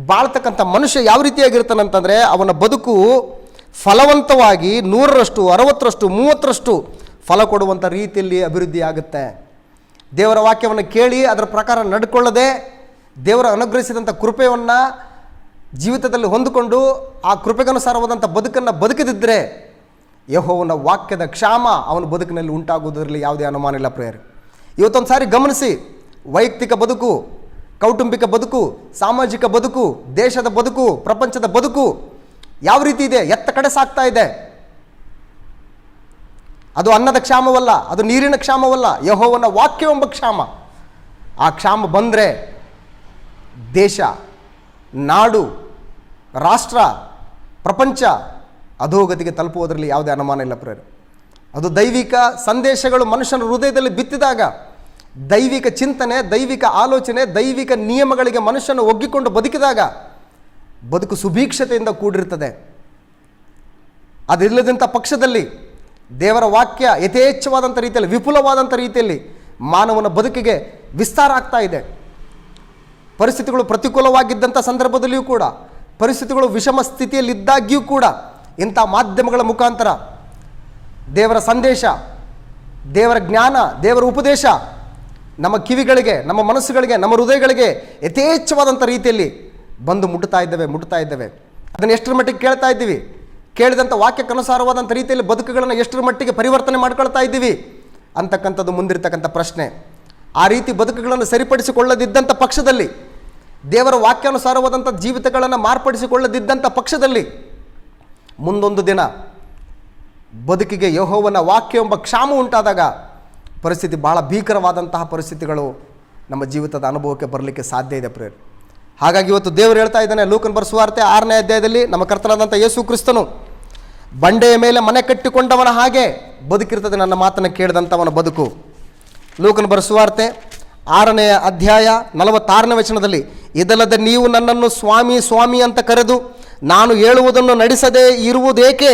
ಬಾಳ್ತಕ್ಕಂಥ ಮನುಷ್ಯ ಯಾವ ರೀತಿಯಾಗಿರ್ತಾನಂತಂದರೆ, ಅವನ ಬದುಕು ಫಲವಂತವಾಗಿ 100ರಷ್ಟು 60ರಷ್ಟು 30ರಷ್ಟು ಫಲ ಕೊಡುವಂಥ ರೀತಿಯಲ್ಲಿ ಅಭಿವೃದ್ಧಿ ಆಗುತ್ತೆ. ದೇವರ ವಾಕ್ಯವನ್ನು ಕೇಳಿ ಅದರ ಪ್ರಕಾರ ನಡ್ಕೊಳ್ಳದೆ ದೇವರ ಅನುಗ್ರಹಿಸಿದಂಥ ಕೃಪೆಯನ್ನು ಜೀವಿತದಲ್ಲಿ ಹೊಂದಿಕೊಂಡು ಆ ಕೃಪೆಗನುಸಾರವಾದಂಥ ಬದುಕನ್ನು ಬದುಕದಿದ್ದರೆ ಯೆಹೋವನ ವಾಕ್ಯದ ಕ್ಷಾಮ ಅವನ ಬದುಕಿನಲ್ಲಿ ಉಂಟಾಗುವುದರಲ್ಲಿ ಯಾವುದೇ ಅನುಮಾನ ಇಲ್ಲ. ಪ್ರಿಯರೇ, ಇವತ್ತೊಂದು ಸಾರಿ ಗಮನಿಸಿ, ವೈಯಕ್ತಿಕ ಬದುಕು, ಕೌಟುಂಬಿಕ ಬದುಕು, ಸಾಮಾಜಿಕ ಬದುಕು, ದೇಶದ ಬದುಕು, ಪ್ರಪಂಚದ ಬದುಕು ಯಾವ ರೀತಿ ಇದೆ, ಎತ್ತ ಕಡೆ ಸಾಗ್ತಾ ಇದೆ. ಅದು ಅನ್ನದ ಕ್ಷಾಮವಲ್ಲ, ಅದು ನೀರಿನ ಕ್ಷಾಮವಲ್ಲ, ಯೆಹೋವನ ವಾಕ್ಯವೆಂಬ ಕ್ಷಾಮ. ಆ ಕ್ಷಾಮ ಬಂದರೆ ದೇಶ, ನಾಡು, ರಾಷ್ಟ್ರ, ಪ್ರಪಂಚ ಅಧೋಗತಿಗೆ ತಲುಪುವುದರಲ್ಲಿ ಯಾವುದೇ ಅನುಮಾನ ಇಲ್ಲ. ಪ್ರಿಯರೇ, ಅದು ದೈವಿಕ ಸಂದೇಶಗಳು ಮನುಷ್ಯನ ಹೃದಯದಲ್ಲಿ ಬಿತ್ತಿದಾಗ, ದೈವಿಕ ಚಿಂತನೆ, ದೈವಿಕ ಆಲೋಚನೆ, ದೈವಿಕ ನಿಯಮಗಳಿಗೆ ಮನುಷ್ಯನು ಒಗ್ಗಿಕೊಂಡು ಬದುಕಿದಾಗ ಬದುಕು ಸುಭೀಕ್ಷತೆಯಿಂದ ಕೂಡಿರ್ತದೆ. ಅದಿಲ್ಲದಂಥ ಪಕ್ಷದಲ್ಲಿ ದೇವರ ವಾಕ್ಯ ಯಥೇಚ್ಛವಾದಂಥ ರೀತಿಯಲ್ಲಿ, ವಿಪುಲವಾದಂಥ ರೀತಿಯಲ್ಲಿ ಮಾನವನ ಬದುಕಿಗೆ ವಿಸ್ತಾರ ಆಗ್ತಾ ಇದೆ. ಪರಿಸ್ಥಿತಿಗಳು ಪ್ರತಿಕೂಲವಾಗಿದ್ದಂಥ ಸಂದರ್ಭದಲ್ಲಿಯೂ ಕೂಡ, ಪರಿಸ್ಥಿತಿಗಳು ವಿಷಮ ಸ್ಥಿತಿಯಲ್ಲಿದ್ದಾಗ್ಯೂ ಕೂಡ ಇಂಥ ಮಾಧ್ಯಮಗಳ ಮುಖಾಂತರ ದೇವರ ಸಂದೇಶ, ದೇವರ ಜ್ಞಾನ, ದೇವರ ಉಪದೇಶ ನಮ್ಮ ಕಿವಿಗಳಿಗೆ, ನಮ್ಮ ಮನಸ್ಸುಗಳಿಗೆ, ನಮ್ಮ ಹೃದಯಗಳಿಗೆ ಯಥೇಚ್ಛವಾದಂಥ ರೀತಿಯಲ್ಲಿ ಬಂದು ಮುಟ್ತಾ ಇದ್ದೇವೆ. ಅದನ್ನು ಎಷ್ಟರ ಮಟ್ಟಿಗೆ ಕೇಳ್ತಾ ಇದ್ದೀವಿ? ಕೇಳಿದಂಥ ವಾಕ್ಯಕ್ಕನುಸಾರವಾದಂಥ ರೀತಿಯಲ್ಲಿ ಬದುಕುಗಳನ್ನು ಎಷ್ಟರ ಮಟ್ಟಿಗೆ ಪರಿವರ್ತನೆ ಮಾಡ್ಕೊಳ್ತಾ ಇದ್ದೀವಿ ಅಂತಕ್ಕಂಥದ್ದು ಮುಂದಿರ್ತಕ್ಕಂಥ ಪ್ರಶ್ನೆ. ಆ ರೀತಿ ಬದುಕುಗಳನ್ನು ಸರಿಪಡಿಸಿಕೊಳ್ಳದಿದ್ದಂಥ ಪಕ್ಷದಲ್ಲಿ, ದೇವರ ವಾಕ್ಯಾನುಸಾರವಾದಂಥ ಜೀವಿತಗಳನ್ನು ಮಾರ್ಪಡಿಸಿಕೊಳ್ಳದಿದ್ದಂಥ ಪಕ್ಷದಲ್ಲಿ ಮುಂದೊಂದು ದಿನ ಬದುಕಿಗೆ ಯೆಹೋವನ ವಾಕ್ಯ ಎಂಬ ಕ್ಷಾಮ ಉಂಟಾದಾಗ ಪರಿಸ್ಥಿತಿ ಭಾಳ ಭೀಕರವಾದಂತಹ ಪರಿಸ್ಥಿತಿಗಳು ನಮ್ಮ ಜೀವಿತದ ಅನುಭವಕ್ಕೆ ಬರಲಿಕ್ಕೆ ಸಾಧ್ಯ ಇದೆ. ಪ್ರಿಯರೇ, ಹಾಗಾಗಿ ಇವತ್ತು ದೇವರು ಹೇಳ್ತಾ ಇದ್ದಾನೆ, ಲೂಕನ ಬರೆಸುವಾರ್ತೆ 6ನೇ ಅಧ್ಯಾಯದಲ್ಲಿ, ನಮ್ಮ ಕರ್ತನಾದಂಥ ಯೇಸು ಕ್ರಿಸ್ತನು ಬಂಡೆಯ ಮೇಲೆ ಮನೆ ಕಟ್ಟಿಕೊಂಡವನ ಹಾಗೆ ಬದುಕಿರ್ತದೆ ನನ್ನ ಮಾತನ್ನು ಕೇಳಿದಂಥವನ ಬದುಕು. ಲೂಕನ ಬರೆಸುವಾರ್ತೆ 6ನೇ ಅಧ್ಯಾಯ 46ನೇ ವಚನದಲ್ಲಿ, ಇದಲ್ಲದೆ ನೀವು ನನ್ನನ್ನು ಸ್ವಾಮಿ ಸ್ವಾಮಿ ಅಂತ ಕರೆದು ನಾನು ಹೇಳುವುದನ್ನು ನಡೆಸದೇ ಇರುವುದೇಕೆ?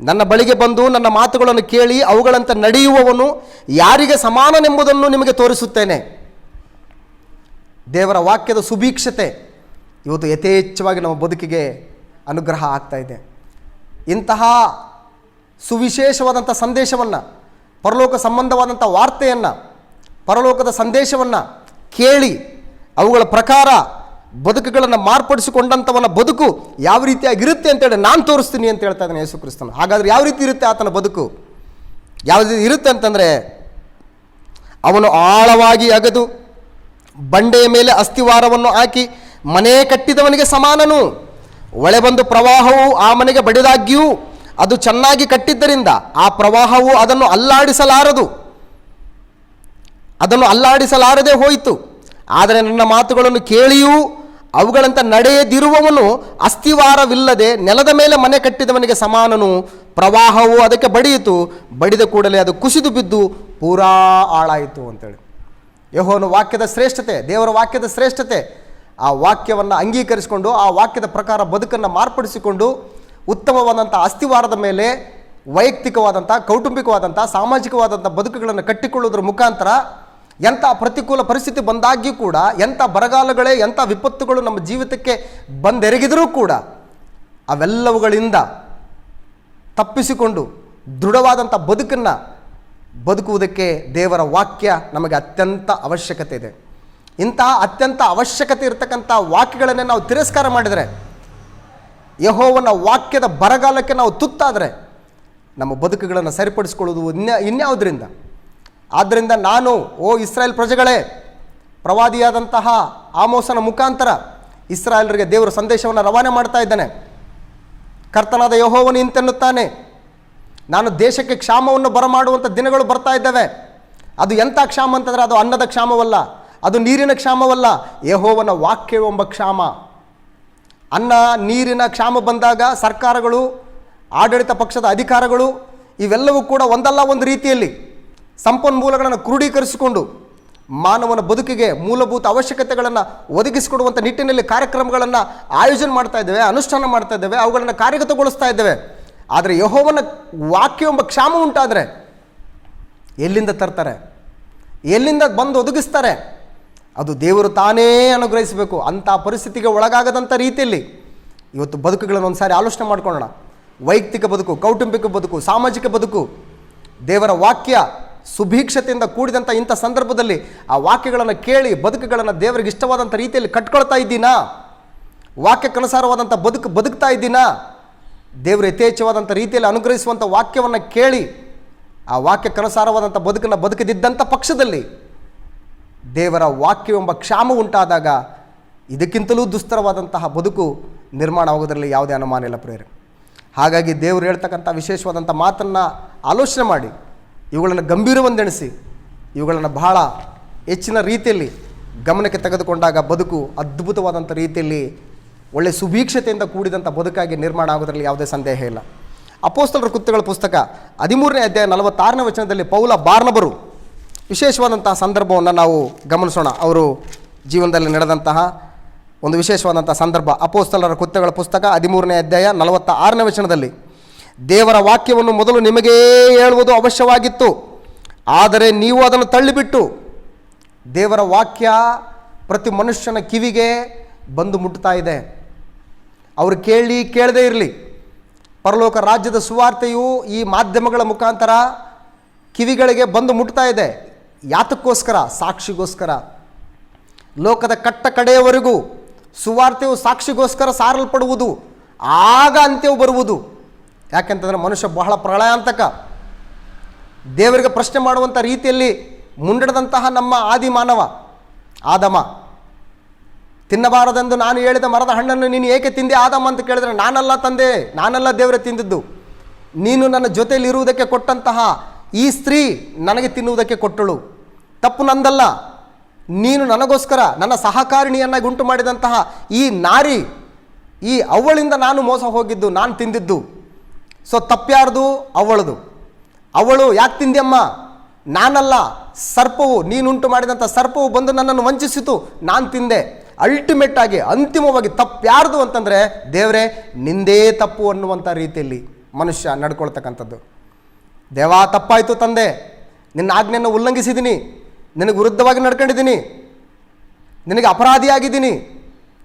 ನನ್ನ ಬಳಿಗೆ ಬಂದು ನನ್ನ ಮಾತುಗಳನ್ನು ಕೇಳಿ ಅವುಗಳಂತೆ ನಡೆಯುವವನು ಯಾರಿಗೆ ಸಮಾನನೆಂಬುದನ್ನು ನಿಮಗೆ ತೋರಿಸುತ್ತೇನೆ. ದೇವರ ವಾಕ್ಯದ ಸುಭೀಕ್ಷತೆ ಇವತ್ತು ಯಥೇಚ್ಛವಾಗಿ ನಮ್ಮ ಬದುಕಿಗೆ ಅನುಗ್ರಹ ಆಗ್ತಾ ಇದೆ. ಇಂತಹ ಸುವಿಶೇಷವಾದಂಥ ಸಂದೇಶವನ್ನು, ಪರಲೋಕ ಸಂಬಂಧವಾದಂಥ ವಾರ್ತೆಯನ್ನು, ಪರಲೋಕದ ಸಂದೇಶವನ್ನು ಕೇಳಿ ಅವುಗಳ ಪ್ರಕಾರ ಬದುಕುಗಳನ್ನು ಮಾರ್ಪಡಿಸಿಕೊಂಡಂಥವನ ಬದುಕು ಯಾವ ರೀತಿಯಾಗಿರುತ್ತೆ ಅಂತೇಳಿ ನಾನು ತೋರಿಸ್ತೀನಿ ಅಂತ ಹೇಳ್ತಾ ಇದ್ದಾನೆ ಯೇಸು ಕ್ರಿಸ್ತನು. ಹಾಗಾದರೆ ಯಾವ ರೀತಿ ಇರುತ್ತೆ ಆತನ ಬದುಕು? ಯಾವ ರೀತಿ ಇರುತ್ತೆ ಅಂತಂದರೆ, ಅವನು ಆಳವಾಗಿ ಅಗೆದು ಬಂಡೆಯ ಮೇಲೆ ಅಸ್ಥಿವಾರವನ್ನು ಹಾಕಿ ಮನೆ ಕಟ್ಟಿದವನಿಗೆ ಸಮಾನನು. ಒಳೆ ಬಂದು ಪ್ರವಾಹವು ಆ ಮನೆಗೆ ಬಡಿದಾಗ್ಯೂ ಅದು ಚೆನ್ನಾಗಿ ಕಟ್ಟಿದ್ದರಿಂದ ಆ ಪ್ರವಾಹವು ಅದನ್ನು ಅಲ್ಲಾಡಿಸಲಾರದು. ಅದನ್ನು ಅಲ್ಲಾಡಿಸಲಾರದೆ ಹೋಯಿತು. ಆದರೆ ನನ್ನ ಮಾತುಗಳನ್ನು ಕೇಳಿಯೂ ಅವುಗಳಂತ ನಡೆಯದಿರುವವನು ಅಸ್ಥಿವಾರವಿಲ್ಲದೆ ನೆಲದ ಮೇಲೆ ಮನೆ ಕಟ್ಟಿದವನಿಗೆ ಸಮಾನನು. ಪ್ರವಾಹವು ಅದಕ್ಕೆ ಬಡಿಯಿತು, ಬಡಿದ ಕೂಡಲೇ ಅದು ಕುಸಿದು ಬಿದ್ದು ಪೂರಾ ಹಾಳಾಯಿತು ಅಂತೇಳಿ. ಯೆಹೋವನ ವಾಕ್ಯದ ಶ್ರೇಷ್ಠತೆ, ದೇವರ ವಾಕ್ಯದ ಶ್ರೇಷ್ಠತೆ, ಆ ವಾಕ್ಯವನ್ನು ಅಂಗೀಕರಿಸಿಕೊಂಡು ಆ ವಾಕ್ಯದ ಪ್ರಕಾರ ಬದುಕನ್ನು ಮಾರ್ಪಡಿಸಿಕೊಂಡು ಉತ್ತಮವಾದಂಥ ಅಸ್ಥಿವಾರದ ಮೇಲೆ ವೈಯಕ್ತಿಕವಾದಂಥ, ಕೌಟುಂಬಿಕವಾದಂಥ, ಸಾಮಾಜಿಕವಾದಂಥ ಬದುಕುಗಳನ್ನು ಕಟ್ಟಿಕೊಳ್ಳುವುದರ ಮುಖಾಂತರ ಎಂಥ ಪ್ರತಿಕೂಲ ಪರಿಸ್ಥಿತಿ ಬಂದಾಗ್ಯೂ ಕೂಡ, ಎಂಥ ಬರಗಾಲಗಳೇ, ಎಂಥ ವಿಪತ್ತುಗಳು ನಮ್ಮ ಜೀವಿತಕ್ಕೆ ಬಂದೆರಗಿದರೂ ಕೂಡ ಅವೆಲ್ಲವುಗಳಿಂದ ತಪ್ಪಿಸಿಕೊಂಡು ದೃಢವಾದಂಥ ಬದುಕನ್ನು ಬದುಕುವುದಕ್ಕೆ ದೇವರ ವಾಕ್ಯ ನಮಗೆ ಅತ್ಯಂತ ಅವಶ್ಯಕತೆ ಇದೆ. ಇಂತಹ ಅತ್ಯಂತ ಅವಶ್ಯಕತೆ ಇರತಕ್ಕಂಥ ವಾಕ್ಯಗಳನ್ನೇ ನಾವು ತಿರಸ್ಕಾರ ಮಾಡಿದರೆ, ಯೆಹೋವನ ವಾಕ್ಯದ ಬರಗಾಲಕ್ಕೆ ನಾವು ತುತ್ತಾದರೆ ನಮ್ಮ ಬದುಕುಗಳನ್ನು ಸರಿಪಡಿಸಿಕೊಳ್ಳುವುದು ಇನ್ಯಾವುದರಿಂದ? ಆದ್ದರಿಂದ ನಾನು, ಓ ಇಸ್ರಾಯೇಲ್ ಪ್ರಜೆಗಳೇ, ಪ್ರವಾದಿಯಾದಂತಹ ಆಮೋಸನ ಮುಖಾಂತರ ಇಸ್ರಾಯೇಲರಿಗೆ ದೇವರ ಸಂದೇಶವನ್ನು ರವಾನೆ ಮಾಡ್ತಾ ಇದ್ದಾನೆ. ಕರ್ತನಾದ ಯೆಹೋವನು ಇಂತೆನ್ನುತ್ತಾನೆ, ನಾನು ದೇಶಕ್ಕೆ ಕ್ಷಾಮವನ್ನು ಬರಮಾಡುವಂಥ ದಿನಗಳು ಬರ್ತಾ ಇದ್ದಾವೆ. ಅದು ಎಂಥ ಕ್ಷಾಮ ಅಂತಂದರೆ ಅದು ಅನ್ನದ ಕ್ಷಾಮವಲ್ಲ, ಅದು ನೀರಿನ ಕ್ಷಾಮವಲ್ಲ, ಯೆಹೋವನ ವಾಕ್ಯವೆಂಬ ಕ್ಷಾಮ. ಅನ್ನ ನೀರಿನ ಕ್ಷಾಮ ಬಂದಾಗ ಸರ್ಕಾರಗಳು, ಆಡಳಿತ ಪಕ್ಷದ ಅಧಿಕಾರಗಳು ಇವೆಲ್ಲವೂ ಕೂಡ ಒಂದಲ್ಲ ಒಂದು ರೀತಿಯಲ್ಲಿ ಸಂಪನ್ಮೂಲಗಳನ್ನು ಕ್ರೋಢೀಕರಿಸಿಕೊಂಡು ಮಾನವನ ಬದುಕಿಗೆ ಮೂಲಭೂತ ಅವಶ್ಯಕತೆಗಳನ್ನು ಒದಗಿಸಿಕೊಡುವಂಥ ನಿಟ್ಟಿನಲ್ಲಿ ಕಾರ್ಯಕ್ರಮಗಳನ್ನು ಆಯೋಜನೆ ಮಾಡ್ತಾ ಇದ್ದೇವೆ, ಅನುಷ್ಠಾನ ಮಾಡ್ತಾ ಇದ್ದೇವೆ, ಅವುಗಳನ್ನು ಕಾರ್ಯಗತಗೊಳಿಸ್ತಾ ಇದ್ದೇವೆ. ಆದರೆ ಯೆಹೋವನ ವಾಕ್ಯವೆಂಬ ಕ್ಷಾಮ ಉಂಟಾದರೆ ಎಲ್ಲಿಂದ ತರ್ತಾರೆ? ಎಲ್ಲಿಂದ ಬಂದು ಒದಗಿಸ್ತಾರೆ? ಅದು ದೇವರು ತಾನೇ ಅನುಗ್ರಹಿಸಬೇಕು. ಅಂಥ ಪರಿಸ್ಥಿತಿಗೆ ಒಳಗಾಗದಂಥ ರೀತಿಯಲ್ಲಿ ಇವತ್ತು ಬದುಕುಗಳನ್ನು ಒಂದು ಸಾರಿ ಆಲೋಚನೆ ಮಾಡ್ಕೊಳ್ಳೋಣ. ವೈಯಕ್ತಿಕ ಬದುಕು, ಕೌಟುಂಬಿಕ ಬದುಕು, ಸಾಮಾಜಿಕ ಬದುಕು, ದೇವರ ವಾಕ್ಯ ಸುಭೀಕ್ಷತೆಯಿಂದ ಕೂಡಿದಂಥ ಇಂಥ ಸಂದರ್ಭದಲ್ಲಿ ಆ ವಾಕ್ಯಗಳನ್ನು ಕೇಳಿ ಬದುಕುಗಳನ್ನು ದೇವರಿಗೆ ಇಷ್ಟವಾದಂಥ ರೀತಿಯಲ್ಲಿ ಕಟ್ಕೊಳ್ತಾ ಇದ್ದೀನಾ? ವಾಕ್ಯಕ್ಕನುಸಾರವಾದಂಥ ಬದುಕ್ತಾ ಇದ್ದೀನಾ? ದೇವರು ಯಥೇಚ್ಛವಾದಂಥ ರೀತಿಯಲ್ಲಿ ಅನುಗ್ರಹಿಸುವಂಥ ವಾಕ್ಯವನ್ನು ಕೇಳಿ ಆ ವಾಕ್ಯಕ್ಕನುಸಾರವಾದಂಥ ಬದುಕನ್ನು ಬದುಕದಿದ್ದಂಥ ಪಕ್ಷದಲ್ಲಿ ದೇವರ ವಾಕ್ಯವೆಂಬ ಕ್ಷಾಮ ಉಂಟಾದಾಗ ಇದಕ್ಕಿಂತಲೂ ದುಸ್ತರವಾದಂತಹ ಬದುಕು ನಿರ್ಮಾಣ ಆಗೋದರಲ್ಲಿ ಯಾವುದೇ ಅನುಮಾನ ಇಲ್ಲ ಪ್ರಿಯರೇ. ಹಾಗಾಗಿ ದೇವರು ಹೇಳ್ತಕ್ಕಂಥ ವಿಶೇಷವಾದಂಥ ಮಾತನ್ನು ಆಲೋಚನೆ ಮಾಡಿ ಇವುಗಳನ್ನು ಗಂಭೀರವೆಂದೆಣಿಸಿ ಇವುಗಳನ್ನು ಬಹಳ ಹೆಚ್ಚಿನ ರೀತಿಯಲ್ಲಿ ಗಮನಕ್ಕೆ ತೆಗೆದುಕೊಂಡಾಗ ಬದುಕು ಅದ್ಭುತವಾದಂಥ ರೀತಿಯಲ್ಲಿ ಒಳ್ಳೆಯ ಸುಭೀಕ್ಷತೆಯಿಂದ ಕೂಡಿದಂಥ ಬದುಕಾಗಿ ನಿರ್ಮಾಣ ಆಗೋದರಲ್ಲಿ ಯಾವುದೇ ಸಂದೇಹ ಇಲ್ಲ. ಅಪೊಸ್ತಲರ ಕೃತ್ಯಗಳ ಪುಸ್ತಕ 13ನೇ ಅಧ್ಯಾಯ 46ನೇ ವಚನದಲ್ಲಿ ಪೌಲ ಬಾರ್ನಬರು ವಿಶೇಷವಾದಂತಹ ಸಂದರ್ಭವನ್ನು ನಾವು ಗಮನಿಸೋಣ. ಅವರು ಜೀವನದಲ್ಲಿ ನಡೆದಂತಹ ಒಂದು ವಿಶೇಷವಾದಂಥ ಸಂದರ್ಭ. ಅಪೊಸ್ತಲರ ಕೃತ್ಯಗಳ ಪುಸ್ತಕ 13ನೇ ಅಧ್ಯಾಯ 46ನೇ ವಚನದಲ್ಲಿ, ದೇವರ ವಾಕ್ಯವನ್ನು ಮೊದಲು ನಿಮಗೇ ಹೇಳುವುದು ಅವಶ್ಯವಾಗಿತ್ತು, ಆದರೆ ನೀವು ಅದನ್ನು ತಳ್ಳಿಬಿಟ್ಟು. ದೇವರ ವಾಕ್ಯ ಪ್ರತಿ ಮನುಷ್ಯನ ಕಿವಿಗೆ ಬಂದು ಮುಟ್ತಾ ಇದೆ. ಅವರು ಕೇಳದೇ ಇರಲಿ. ಪರಲೋಕ ರಾಜ್ಯದ ಸುವಾರ್ತೆಯು ಈ ಮಾಧ್ಯಮಗಳ ಮುಖಾಂತರ ಕಿವಿಗಳಿಗೆ ಬಂದು ಮುಟ್ತಾ ಇದೆ. ಯಾತಕ್ಕೋಸ್ಕರ? ಸಾಕ್ಷಿಗೋಸ್ಕರ. ಲೋಕದ ಕಟ್ಟ ಕಡೆಯವರೆಗೂ ಸುವಾರ್ತೆಯು ಸಾಕ್ಷಿಗೋಸ್ಕರ ಸಾರಲ್ಪಡುವುದು, ಆಗ ಅಂತ್ಯವು ಬರುವುದು. ಯಾಕೆಂತಂದರೆ ಮನುಷ್ಯ ಬಹಳ ಪ್ರಳಯಾಂತಕ, ದೇವರಿಗೆ ಪ್ರಶ್ನೆ ಮಾಡುವಂಥ ರೀತಿಯಲ್ಲಿ ಮುಂಡಿಡದಂತಹ ನಮ್ಮ ಆದಿ ಮಾನವ ಆದಮ, ತಿನ್ನಬಾರದೆಂದು ನಾನು ಹೇಳಿದ ಮರದ ಹಣ್ಣನ್ನು ನೀನು ಏಕೆ ತಿಂದೆ ಆದಮ ಅಂತ ಕೇಳಿದರೆ, ನಾನಲ್ಲ ತಂದೆ, ನಾನಲ್ಲ ದೇವರೇ ತಿಂದಿದ್ದು, ನೀನು ನನ್ನ ಜೊತೆಯಲ್ಲಿ ಇರುವುದಕ್ಕೆ ಕೊಟ್ಟಂತಹ ಈ ಸ್ತ್ರೀ ನನಗೆ ತಿನ್ನುವುದಕ್ಕೆ ಕೊಟ್ಟಳು, ತಪ್ಪು ನಂದಲ್ಲ, ನೀನು ನನಗೋಸ್ಕರ ನನ್ನ ಸಹಕಾರಿಣಿಯನ್ನಾಗಿ ಉಂಟು ಮಾಡಿದಂತಹ ಈ ನಾರಿ, ಈ ಅವಳಿಂದ ನಾನು ಮೋಸ ಹೋಗಿದ್ದು, ನಾನು ತಿಂದಿದ್ದು. ಸೊ ತಪ್ಪ್ಯಾರ್ದು? ಅವಳದು. ಅವಳು ಯಾಕೆ ತಿಂದೆಯಮ್ಮ? ನಾನಲ್ಲ, ಸರ್ಪವು, ನೀನುಂಟು ಮಾಡಿದಂಥ ಸರ್ಪವು ಬಂದು ನನ್ನನ್ನು ವಂಚಿಸಿತು, ನಾನು ತಿಂದೆ. ಅಲ್ಟಿಮೇಟ್ ಆಗಿ, ಅಂತಿಮವಾಗಿ ತಪ್ಪ್ಯಾರ್ದು ಅಂತಂದರೆ ದೇವರೇ ನಿಂದೇ ತಪ್ಪು ಅನ್ನುವಂಥ ರೀತಿಯಲ್ಲಿ ಮನುಷ್ಯ ನಡ್ಕೊಳ್ತಕ್ಕಂಥದ್ದು. ದೇವಾ ತಪ್ಪಾಯಿತು ತಂದೆ, ನಿನ್ನ ಆಜ್ಞೆಯನ್ನು ಉಲ್ಲಂಘಿಸಿದ್ದೀನಿ, ನಿನಗೆ ವಿರುದ್ಧವಾಗಿ ನಡ್ಕೊಂಡಿದ್ದೀನಿ, ನಿನಗೆ ಅಪರಾಧಿಯಾಗಿದ್ದೀನಿ,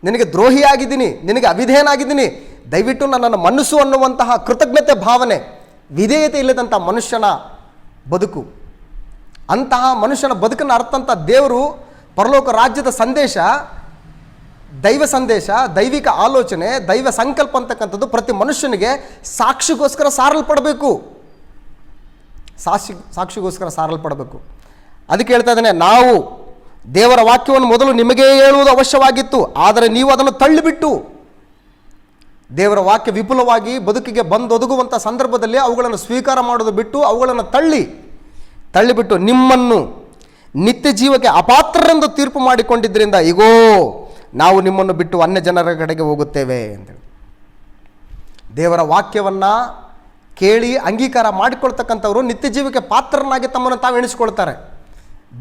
ನಿನಗೆ ದ್ರೋಹಿಯಾಗಿದ್ದೀನಿ, ನಿನಗೆ ಅವಿಧೇಯನಾಗಿದ್ದೀನಿ, ದಯವಿಟ್ಟು ನನ್ನನ್ನು ಮನಸ್ಸು ಅನ್ನುವಂತಹ ಕೃತಜ್ಞತೆ ಭಾವನೆ, ವಿಧೇಯತೆ ಇಲ್ಲದಂಥ ಮನುಷ್ಯನ ಬದುಕು. ಅಂತಹ ಮನುಷ್ಯನ ಬದುಕನ್ನು ಅರ್ಥಂಥ ದೇವರು ಪರಲೋಕ ರಾಜ್ಯದ ಸಂದೇಶ, ದೈವ ಸಂದೇಶ, ದೈವಿಕ ಆಲೋಚನೆ, ದೈವ ಸಂಕಲ್ಪ ಅಂತಕ್ಕಂಥದ್ದು ಪ್ರತಿ ಮನುಷ್ಯನಿಗೆ ಸಾಕ್ಷಿಗೋಸ್ಕರ ಸಾರಲ್ಪಡಬೇಕು. ಸಾಕ್ಷಿಗೋಸ್ಕರ ಸಾರಲ್ಪಡಬೇಕು. ಅದಕ್ಕೆ ಹೇಳ್ತಾ ಇದ್ದೇನೆ, ನಾವು ದೇವರ ವಾಕ್ಯವನ್ನು ಮೊದಲು ನಿಮಗೇ ಹೇಳುವುದು ಅವಶ್ಯವಾಗಿತ್ತು, ಆದರೆ ನೀವು ಅದನ್ನು ತಳ್ಳಿಬಿಟ್ಟು. ದೇವರ ವಾಕ್ಯ ವಿಪುಲವಾಗಿ ಬದುಕಿಗೆ ಬಂದೊದಗುವಂಥ ಸಂದರ್ಭದಲ್ಲಿ ಅವುಗಳನ್ನು ಸ್ವೀಕಾರ ಮಾಡೋದು ಬಿಟ್ಟು ಅವುಗಳನ್ನು ತಳ್ಳಿಬಿಟ್ಟು ನಿಮ್ಮನ್ನು ನಿತ್ಯ ಜೀವಕ್ಕೆ ಅಪಾತ್ರರೆಂದು ತೀರ್ಪು ಮಾಡಿಕೊಂಡಿದ್ದರಿಂದ ಈಗೋ ನಾವು ನಿಮ್ಮನ್ನು ಬಿಟ್ಟು ಅನ್ಯ ಜನರ ಕಡೆಗೆ ಹೋಗುತ್ತೇವೆ ಅಂತೇಳಿ. ದೇವರ ವಾಕ್ಯವನ್ನು ಕೇಳಿ ಅಂಗೀಕಾರ ಮಾಡಿಕೊಳ್ತಕ್ಕಂಥವರು ನಿತ್ಯ ಜೀವಕ್ಕೆ ಪಾತ್ರನಾಗಿ ತಮ್ಮನ್ನು ತಾವು ಎಣಿಸ್ಕೊಳ್ತಾರೆ.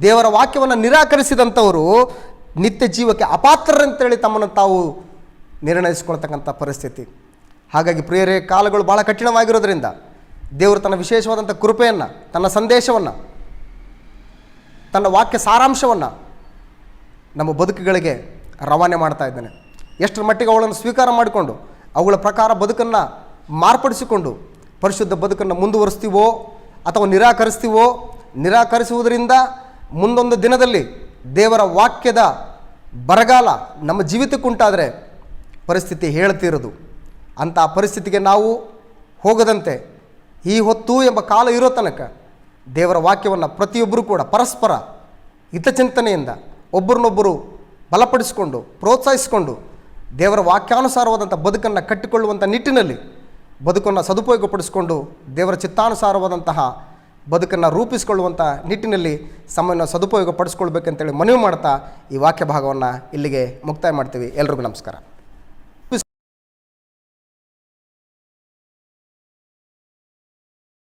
ದೇವರ ವಾಕ್ಯವನ್ನು ನಿರಾಕರಿಸಿದಂಥವರು ನಿತ್ಯ ಜೀವಕ್ಕೆ ಅಪಾತ್ರರಂತೇಳಿ ತಮ್ಮನ್ನು ತಾವು ನಿರ್ಣಯಿಸ್ಕೊಳ್ತಕ್ಕಂಥ ಪರಿಸ್ಥಿತಿ. ಹಾಗಾಗಿ ಪ್ರಿಯರೇ, ಕಾಲಗಳು ಭಾಳ ಕಠಿಣವಾಗಿರೋದ್ರಿಂದ ದೇವರು ತನ್ನ ವಿಶೇಷವಾದಂಥ ಕೃಪೆಯನ್ನು, ತನ್ನ ಸಂದೇಶವನ್ನು, ತನ್ನ ವಾಕ್ಯ ಸಾರಾಂಶವನ್ನು ನಮ್ಮ ಬದುಕುಗಳಿಗೆ ರವಾನೆ ಮಾಡ್ತಾ ಇದ್ದಾನೆ. ಎಷ್ಟರ ಮಟ್ಟಿಗೆ ಅವುಗಳನ್ನು ಸ್ವೀಕಾರ ಮಾಡಿಕೊಂಡು ಅವುಗಳ ಪ್ರಕಾರ ಬದುಕನ್ನು ಮಾರ್ಪಡಿಸಿಕೊಂಡು ಪರಿಶುದ್ಧ ಬದುಕನ್ನು ಮುಂದುವರಿಸ್ತೀವೋ ಅಥವಾ ನಿರಾಕರಿಸುವುದರಿಂದ ಮುಂದೊಂದು ದಿನದಲ್ಲಿ ದೇವರ ವಾಕ್ಯದ ಬರಗಾಲ ನಮ್ಮ ಜೀವಿತಕ್ಕುಂಟಾದರೆ ಪರಿಸ್ಥಿತಿ ಹೇಳ್ತಿರೋದು. ಅಂಥ ಪರಿಸ್ಥಿತಿಗೆ ನಾವು ಹೋಗದಂತೆ ಈ ಹೊತ್ತು ಎಂಬ ಕಾಲ ಇರೋ ತನಕ ದೇವರ ವಾಕ್ಯವನ್ನು ಪ್ರತಿಯೊಬ್ಬರೂ ಕೂಡ ಪರಸ್ಪರ ಹಿತಚಿಂತನೆಯಿಂದ ಒಬ್ಬರನ್ನೊಬ್ಬರು ಬಲಪಡಿಸಿಕೊಂಡು ಪ್ರೋತ್ಸಾಹಿಸಿಕೊಂಡು ದೇವರ ವಾಕ್ಯಾನುಸಾರವಾದಂಥ ಬದುಕನ್ನು ಕಟ್ಟಿಕೊಳ್ಳುವಂಥ ನಿಟ್ಟಿನಲ್ಲಿ ಬದುಕನ್ನು ಸದುಪಯೋಗಪಡಿಸಿಕೊಂಡು ದೇವರ ಚಿತ್ತಾನುಸಾರವಾದಂತಹ ಬದುಕನ್ನು ರೂಪಿಸಿಕೊಳ್ಳುವಂಥ ನಿಟ್ಟಿನಲ್ಲಿ ಸಮಯವನ್ನು ಸದುಪಯೋಗಪಡಿಸ್ಕೊಳ್ಬೇಕಂತೇಳಿ ಮನವಿ ಮಾಡ್ತಾ ಈ ವಾಕ್ಯ ಭಾಗವನ್ನು ಇಲ್ಲಿಗೆ ಮುಕ್ತಾಯ ಮಾಡ್ತೀವಿ. ಎಲ್ರಿಗೂ ನಮಸ್ಕಾರ.